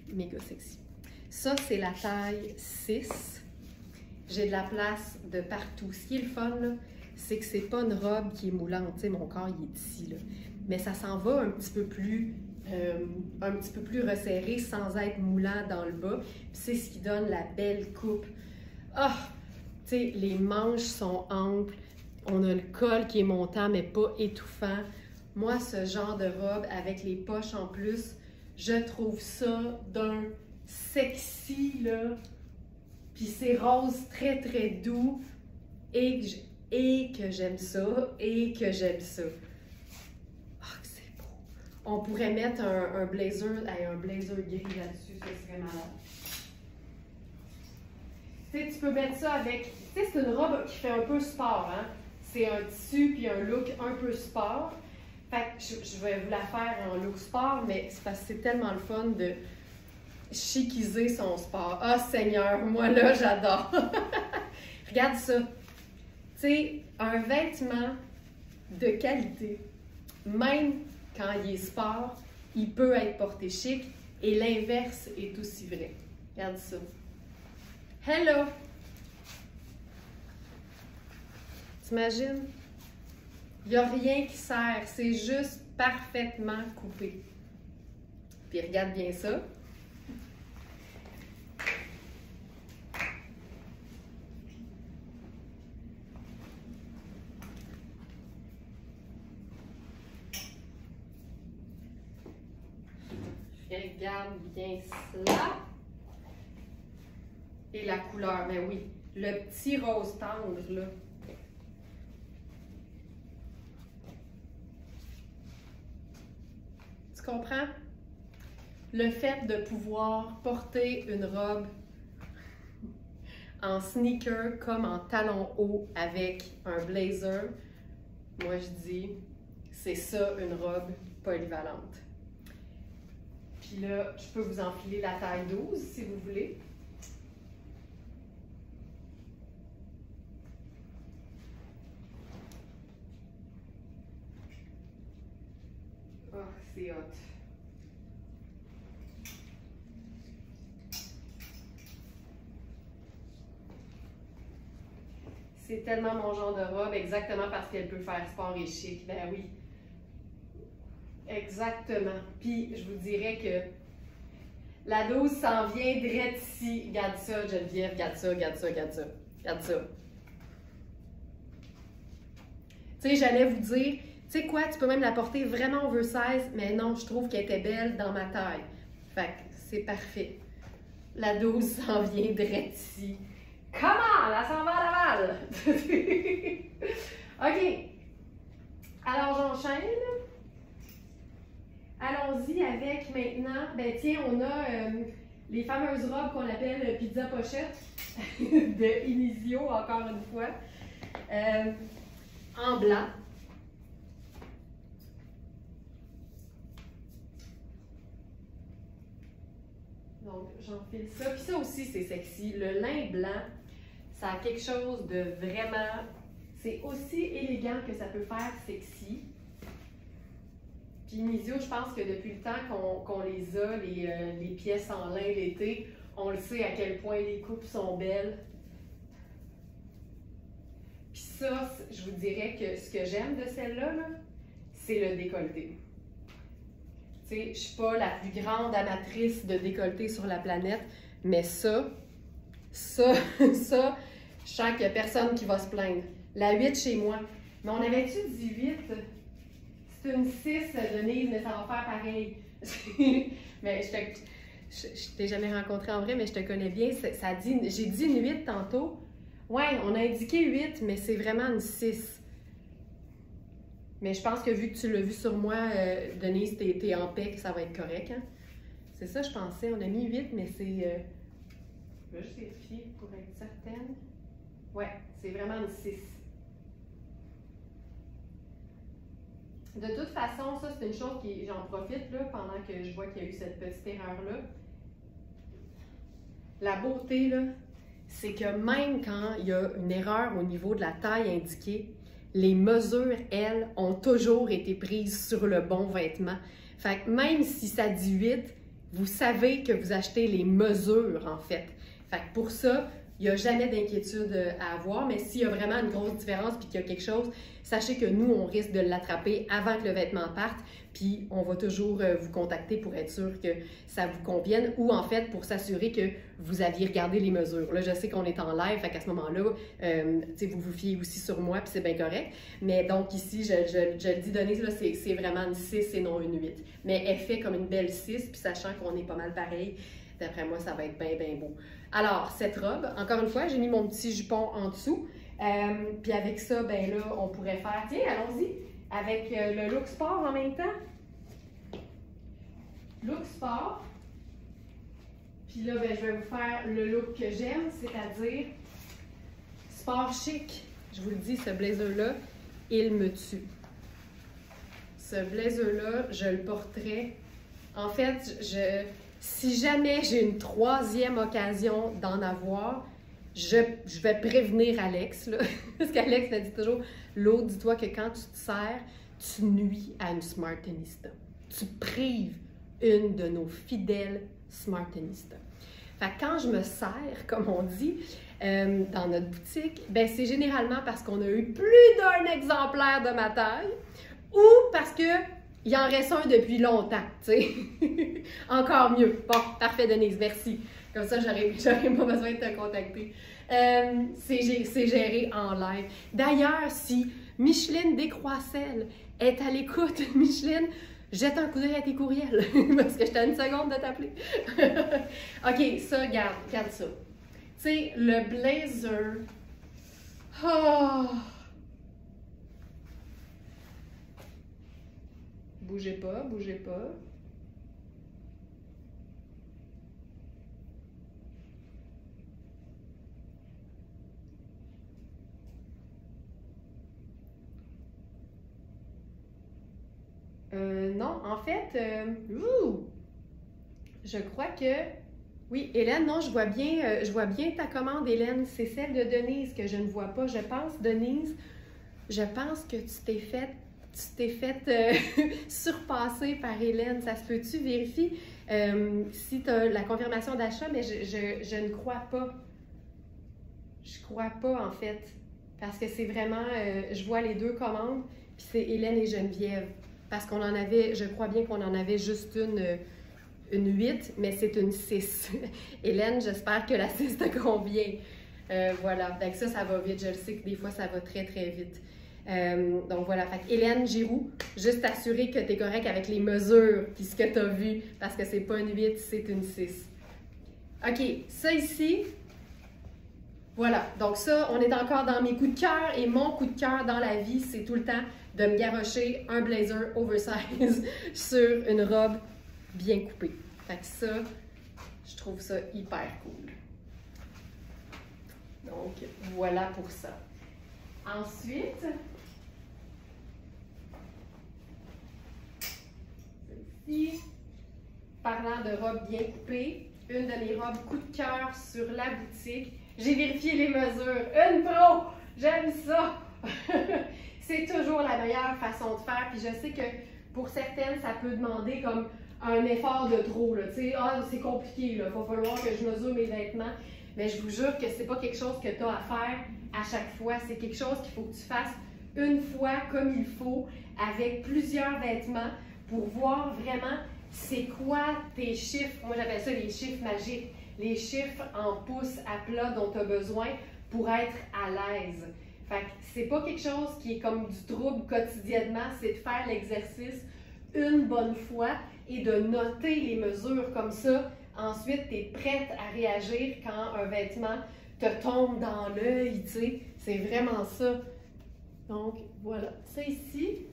Méga sexy. Ça, c'est la taille 6. J'ai de la place de partout. Ce qui est le fun, c'est que c'est pas une robe qui est moulante. Tu sais, mon corps, il est ici, là. Mais ça s'en va un petit peu plus resserré sans être moulant dans le bas. C'est ce qui donne la belle coupe. Ah! Tu sais, les manches sont amples. On a le col qui est montant, mais pas étouffant. Moi, ce genre de robe avec les poches en plus, je trouve ça d'un sexy, là. Puis c'est rose très, très doux. Et que j'aime ça. Et que j'aime ça. Ah, que c'est beau. On pourrait mettre un blazer gris là-dessus. Ça serait malade. Tu sais, tu peux mettre ça avec... Tu sais, c'est une robe qui fait un peu sport, hein? C'est un tissu puis un look un peu sport. Fait que je vais vous la faire en look sport, mais c'est parce que c'est tellement le fun de chiquiser son sport. Ah, Seigneur, moi là, j'adore! Regarde ça. Tu sais, un vêtement de qualité, même quand il est sport, il peut être porté chic et l'inverse est aussi vrai. Regarde ça. Hello! T'imagines? Il n'y a rien qui sert, c'est juste parfaitement coupé. Puis regarde bien ça. Regarde bien cela. Et la couleur, mais oui, le petit rose tendre, là. Tu comprends? Le fait de pouvoir porter une robe en sneaker comme en talon haut avec un blazer, moi je dis, c'est ça une robe polyvalente. Puis là, je peux vous enfiler la taille 12 si vous voulez. C'est hot. C'est tellement mon genre de robe, exactement parce qu'elle peut faire sport et chic. Ben oui. Exactement. Puis, je vous dirais que la 12 s'en vient direct ici. Regarde ça, Geneviève. Regarde ça, regarde ça, regarde ça. Regarde ça. Tu sais, j'allais vous dire, tu sais quoi, tu peux même la porter vraiment oversize, mais non, je trouve qu'elle était belle dans ma taille. Fait que c'est parfait. La 12 s'en vient direct ici. Comment? Elle s'en va à Laval! OK. Alors, j'enchaîne. Allons-y avec maintenant, ben tiens, on a les fameuses robes qu'on appelle pizza pochette de Inizio, encore une fois, en blanc. Donc, j'enfile ça. Puis ça aussi, c'est sexy. Le lin blanc, ça a quelque chose de vraiment... C'est aussi élégant que ça peut faire sexy. Puis Inizio, je pense que depuis le temps qu'on les a, les pièces en lin l'été, on le sait à quel point les coupes sont belles. Puis ça, je vous dirais que ce que j'aime de celle-là, c'est le décolleté. Tu sais, je ne suis pas la plus grande amatrice de décolleté sur la planète, mais ça, je sens qu'il n'y a personne qui va se plaindre. La 8 chez moi. Mais on avait-tu dit 8? C'est une 6, Denise, mais ça va faire pareil. Mais je t'ai jamais rencontré en vrai, mais je te connais bien. J'ai dit une 8 tantôt. Ouais, on a indiqué 8, mais c'est vraiment une 6. Mais je pense que vu que tu l'as vu sur moi, Denise, t'es en paix, que ça va être correct. Hein? C'est ça, je pensais. On a mis 8, mais c'est... je vais juste vérifier pour être certaine. Ouais, c'est vraiment une 6. De toute façon, ça, c'est une chose qui, j'en profite là, pendant que je vois qu'il y a eu cette petite erreur-là. La beauté, là, c'est que même quand il y a une erreur au niveau de la taille indiquée, les mesures, elles, ont toujours été prises sur le bon vêtement. Fait que même si ça dit 8, vous savez que vous achetez les mesures, en fait. Fait que pour ça, il n'y a jamais d'inquiétude à avoir, mais s'il y a vraiment une grosse différence puis qu'il y a quelque chose, sachez que nous, on risque de l'attraper avant que le vêtement parte, puis on va toujours vous contacter pour être sûr que ça vous convienne ou en fait pour s'assurer que vous aviez regardé les mesures. Là, je sais qu'on est en live, fait qu'à ce moment-là, vous vous fiez aussi sur moi, puis c'est bien correct. Mais donc ici, je le dis, Denise, là, c'est vraiment une 6 et non une 8. Mais elle fait comme une belle 6, puis sachant qu'on est pas mal pareil, d'après moi, ça va être bien, bien beau. Alors, cette robe, encore une fois, j'ai mis mon petit jupon en dessous. Puis avec ça, ben là, on pourrait faire, tiens, allons-y, avec le look sport en même temps. Look sport. Puis là, ben, je vais vous faire le look que j'aime, c'est-à-dire sport chic. Je vous le dis, ce blazer-là, il me tue. Ce blazer-là, je le porterai. En fait, si jamais j'ai une troisième occasion d'en avoir, je vais prévenir Alex, là, parce qu'Alex me dit toujours, l'autre, dis-toi que quand tu te sers, tu nuis à une Smartenista. Tu prives une de nos fidèles Smartenista. Fait que quand je me sers, comme on dit, dans notre boutique, ben c'est généralement parce qu'on a eu plus d'un exemplaire de ma taille ou parce que il en reste un depuis longtemps, tu sais. Encore mieux. Bon, parfait, Denise, merci. Comme ça, j'aurais pas besoin de te contacter. C'est géré en live. D'ailleurs, si Micheline Descroisselles est à l'écoute, Micheline, jette un coup d'œil à tes courriels, parce que j'étais à une seconde de t'appeler. OK, ça, regarde ça. Tu sais, le blazer... Oh! Bougez pas, bougez pas. Non, en fait, je crois que... Oui, Hélène, non, je vois bien ta commande, Hélène. C'est celle de Denise que je ne vois pas. Je pense, Denise, je pense que tu t'es fait tu t'es fait surpasser par Hélène. Ça se peut-tu? Vérifie si tu as la confirmation d'achat, mais je ne crois pas. Je crois pas, en fait. Parce que c'est vraiment, je vois les deux commandes, puis c'est Hélène et Geneviève. Parce qu'on en avait, je crois bien qu'on en avait juste une 8, mais c'est une 6. Hélène, j'espère que la 6 te convient. Voilà, donc ça va vite. Je le sais que des fois, ça va très, très vite. Donc voilà, fait que Hélène Giroux, juste t'assurer que tu es correct avec les mesures puis ce que tu as vu, parce que c'est pas une 8, c'est une 6. OK, ça ici, voilà. Donc ça, on est encore dans mes coups de cœur et mon coup de cœur dans la vie, c'est tout le temps de me garrocher un blazer oversize sur une robe bien coupée. Fait que ça, je trouve ça hyper cool. Donc voilà pour ça. Ensuite, celle-ci, parlant de robes bien coupées, une de mes robes coup de cœur sur la boutique. J'ai vérifié les mesures. Une pro! J'aime ça! C'est toujours la meilleure façon de faire. Puis je sais que pour certaines, ça peut demander comme un effort de trop. Tu sais, c'est compliqué, il va falloir que je mesure mes vêtements. Mais je vous jure que c'est pas quelque chose que tu as à faire à chaque fois. C'est quelque chose qu'il faut que tu fasses une fois comme il faut, avec plusieurs vêtements, pour voir vraiment c'est quoi tes chiffres. Moi, j'appelle ça les chiffres magiques. Les chiffres en pouces à plat dont tu as besoin pour être à l'aise. Fait que c'est pas quelque chose qui est comme du trouble quotidiennement, c'est de faire l'exercice une bonne fois et de noter les mesures comme ça. Ensuite, tu es prête à réagir quand un vêtement te tombe dans l'œil, tu sais. C'est vraiment ça. Donc, voilà. Ça ici,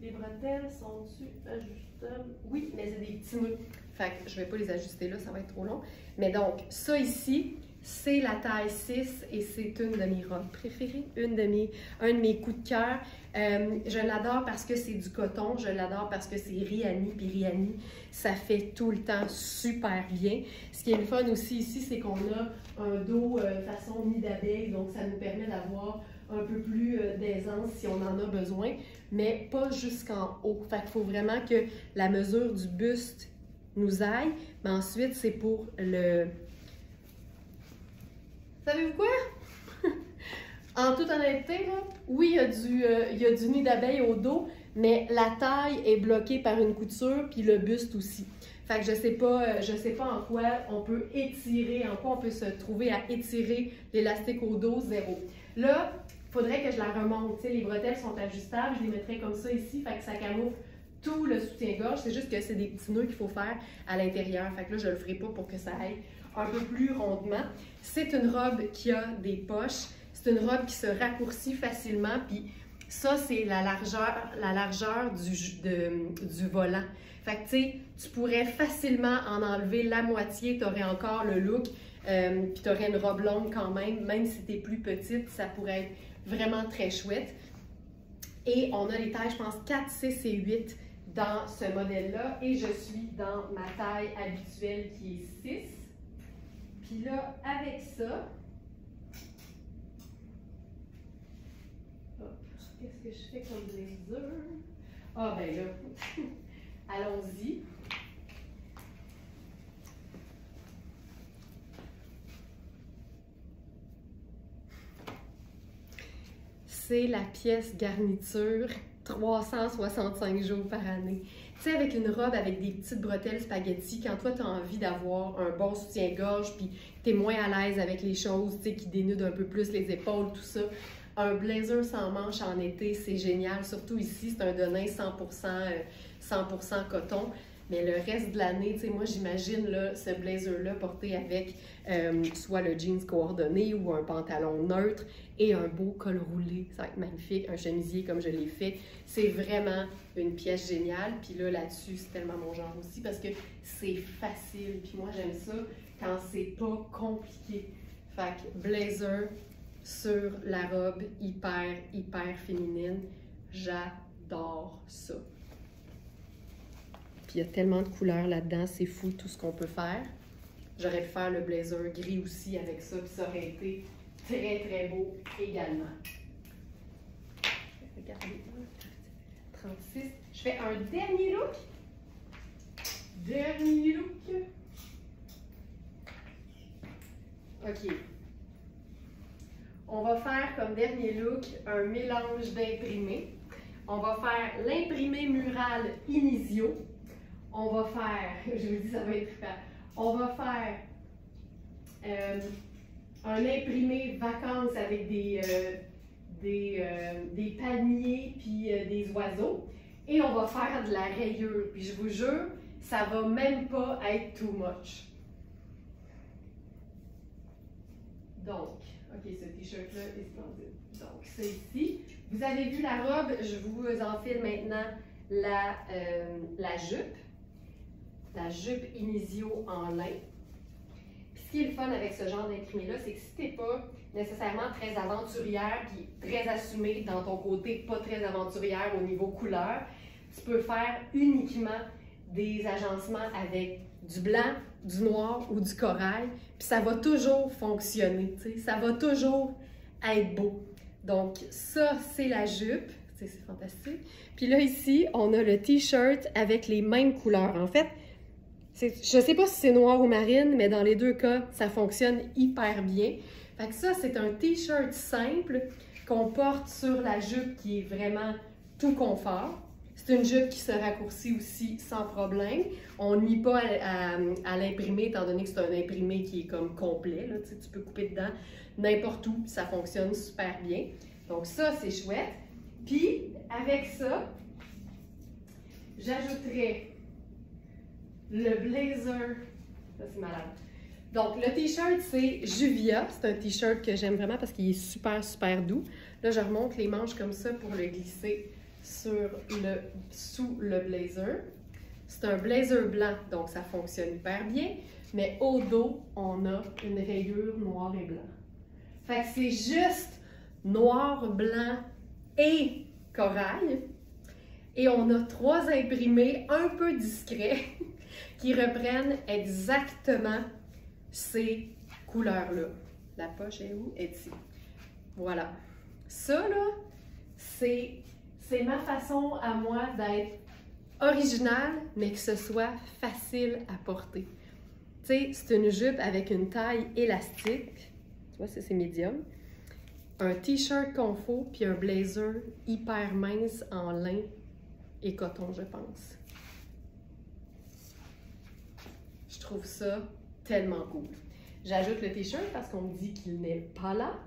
les bretelles sont-tu ajustables? Oui, mais c'est des petits nœuds. Fait que je vais pas les ajuster là, ça va être trop long. Mais donc, ça ici, c'est la taille 6 et c'est une de mes robes préférées, un de mes coups de cœur. Je l'adore parce que c'est du coton, je l'adore parce que c'est Riani, puis Riani, ça fait tout le temps super bien. Ce qui est le fun aussi ici, c'est qu'on a un dos façon nid d'abeille, donc ça nous permet d'avoir un peu plus d'aisance si on en a besoin, mais pas jusqu'en haut. Fait qu'il faut vraiment que la mesure du buste nous aille, mais ensuite c'est pour le... Savez-vous quoi? En toute honnêteté, là, oui, il y a du nid d'abeille au dos, mais la taille est bloquée par une couture, puis le buste aussi. Fait que je sais pas en quoi on peut étirer, en quoi on peut se trouver à étirer l'élastique au dos, zéro. Là, il faudrait que je la remonte. Tu sais, les bretelles sont ajustables, je les mettrais comme ça ici, fait que ça camoufle tout le soutien-gorge. C'est juste que c'est des petits nœuds qu'il faut faire à l'intérieur. Fait que là, je le ferai pas pour que ça aille un peu plus rondement. C'est une robe qui a des poches. C'est une robe qui se raccourcit facilement. Puis ça, c'est la largeur du volant. Fait que tu sais, tu pourrais facilement en enlever la moitié. Tu aurais encore le look. Puis tu aurais une robe longue quand même. Même si tu es plus petite, ça pourrait être vraiment très chouette. Et on a les tailles, je pense, 4, 6 et 8 dans ce modèle-là. Et je suis dans ma taille habituelle qui est 6. Puis là, avec ça, qu'est-ce que je fais comme blazer? Ah ben là, allons-y. C'est la pièce garniture 365 jours par année. Tu sais, avec une robe avec des petites bretelles spaghetti, quand toi, tu as envie d'avoir un bon soutien-gorge, puis tu es moins à l'aise avec les choses, tu sais, qui dénudent un peu plus les épaules, tout ça, un blazer sans manches en été, c'est génial. Surtout ici, c'est un denim 100% coton. Mais le reste de l'année, tu sais, moi, j'imagine ce blazer-là porté avec soit le jeans coordonné ou un pantalon neutre et un beau col roulé. Ça va être magnifique. Un chemisier comme je l'ai fait. C'est vraiment une pièce géniale. Puis là, là-dessus, c'est tellement mon genre aussi parce que c'est facile. Puis moi, j'aime ça quand c'est pas compliqué. Fait que blazer sur la robe hyper féminine. J'adore ça. Puis il y a tellement de couleurs là-dedans, c'est fou tout ce qu'on peut faire. J'aurais pu faire le blazer gris aussi avec ça, puis ça aurait été très beau également. Regardez, 36. Je fais un dernier look. Dernier look. OK. On va faire comme dernier look un mélange d'imprimés. On va faire l'imprimé mural Inisio. On va faire, je vous dis, ça va être super. On va faire un imprimé vacances avec des palmiers puis des oiseaux. Et on va faire de la rayure. Puis je vous jure, ça va même pas être too much. Donc, OK, ce t-shirt-là est splendide. Donc, c'est ici. Vous avez vu la robe, je vous enfile maintenant la jupe. La jupe Inisio en lin. Puis ce qui est le fun avec ce genre d'imprimé-là, c'est que si tu n'es pas nécessairement très aventurière puis très assumée dans ton côté pas très aventurière au niveau couleur, tu peux faire uniquement des agencements avec du blanc, du noir ou du corail, puis ça va toujours fonctionner, tu sais, ça va toujours être beau. Donc ça, c'est la jupe, c'est fantastique. Puis là, ici, on a le t-shirt avec les mêmes couleurs. En fait, je ne sais pas si c'est noir ou marine, mais dans les deux cas, ça fonctionne hyper bien. Fait que ça, c'est un t-shirt simple qu'on porte sur la jupe qui est vraiment tout confort. C'est une jupe qui se raccourcit aussi sans problème. On nie pas à l'imprimer, étant donné que c'est un imprimé qui est comme complet. Là, tu peux couper dedans n'importe où, ça fonctionne super bien. Donc ça, c'est chouette. Puis, avec ça, j'ajouterais le blazer. Ça, c'est malade. Donc, le t-shirt, c'est Juvia. C'est un t-shirt que j'aime vraiment parce qu'il est super, super doux. Là, je remonte les manches comme ça pour le glisser sous le blazer. C'est un blazer blanc, donc ça fonctionne hyper bien. Mais au dos, on a une rayure noir et blanc. Fait que c'est juste noir, blanc et corail. Et on a 3 imprimés un peu discrets qui reprennent exactement ces couleurs-là. La poche est où? Elle est ici. Voilà. Ça, là, c'est ma façon à moi d'être originale, mais que ce soit facile à porter. Tu sais, c'est une jupe avec une taille élastique. Tu vois, c'est médium. Un t-shirt confo, puis un blazer hyper mince en lin et coton, je pense. Je trouve ça tellement cool. J'ajoute le t-shirt parce qu'on me dit qu'il n'est pas là.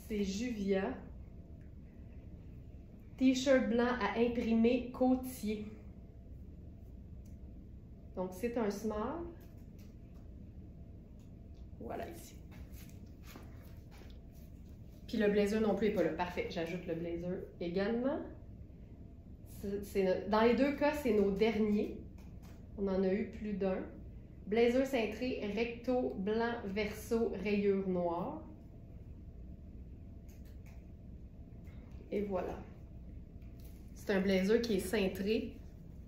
C'est Juvia. T-shirt blanc à imprimer côtier. Donc, c'est un small. Voilà ici. Puis le blazer non plus n'est pas là. Parfait, j'ajoute le blazer également. Dans les deux cas, c'est nos derniers. On en a eu plus d'un. Blazer cintré, recto, blanc, verso, rayure noire. Et voilà. C'est un blazer qui est cintré,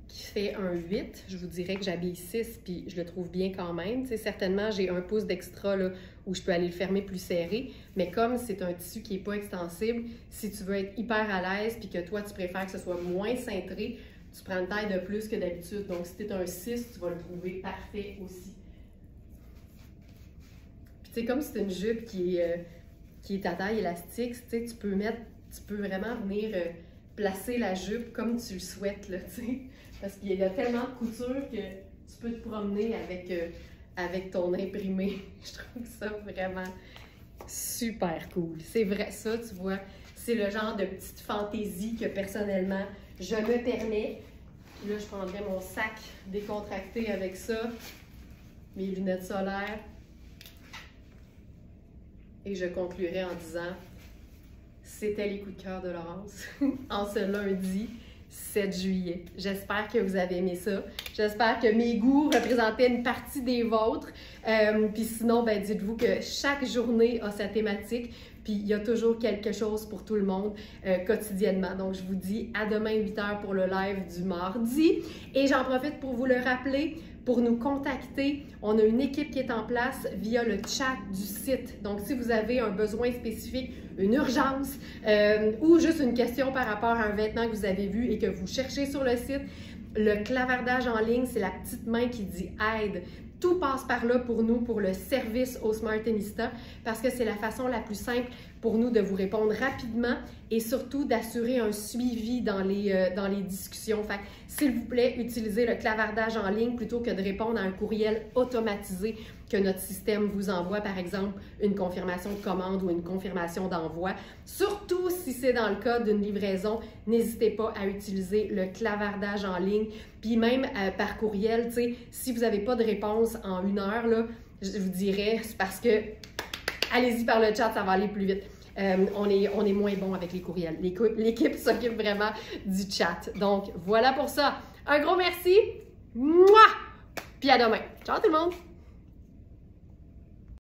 qui fait un 8. Je vous dirais que j'habille 6, puis je le trouve bien quand même. Tu sais, certainement, j'ai un pouce d'extra là où je peux aller le fermer plus serré. Mais comme c'est un tissu qui n'est pas extensible, si tu veux être hyper à l'aise, puis que toi, tu préfères que ce soit moins cintré, tu prends une taille de plus que d'habitude. Donc, si tu es un 6, tu vas le trouver parfait aussi. Puis, tu sais, comme c'est une jupe qui est à taille élastique, tu sais, tu peux vraiment venir placer la jupe comme tu le souhaites, là, tu sais. Parce qu'il y a tellement de couture que tu peux te promener avec ton imprimé. Je trouve ça vraiment super cool. C'est vrai, ça, tu vois, c'est le genre de petite fantaisie que personnellement, je me permets. Puis là, je prendrais mon sac décontracté avec ça, mes lunettes solaires. Et je conclurai en disant, c'était les coups de cœur de Laurence en ce lundi 7 juillet. J'espère que vous avez aimé ça. J'espère que mes goûts représentaient une partie des vôtres. Puis sinon, ben, dites-vous que chaque journée a sa thématique. puis il y a toujours quelque chose pour tout le monde quotidiennement. Donc, je vous dis à demain 8h pour le live du mardi. Et j'en profite pour vous le rappeler, pour nous contacter, on a une équipe qui est en place via le chat du site. Donc, si vous avez un besoin spécifique, une urgence ou juste une question par rapport à un vêtement que vous avez vu et que vous cherchez sur le site, le clavardage en ligne, c'est la petite main qui dit « aide ». Tout passe par là pour nous, pour le service au Smartista, parce que c'est la façon la plus simple pour nous de vous répondre rapidement et surtout d'assurer un suivi dans les discussions. Fait que, s'il vous plaît, utilisez le clavardage en ligne plutôt que de répondre à un courriel automatisé que notre système vous envoie, par exemple, une confirmation de commande ou une confirmation d'envoi. Surtout si c'est dans le cas d'une livraison, n'hésitez pas à utiliser le clavardage en ligne. Puis même par courriel, tu sais, si vous n'avez pas de réponse en 1 heure, là, je vous dirais, c'est parce que allez-y par le chat, ça va aller plus vite. On est moins bon avec les courriels. L'équipe s'occupe vraiment du chat. Donc, voilà pour ça. Un gros merci. Mouah! Puis à demain. Ciao tout le monde!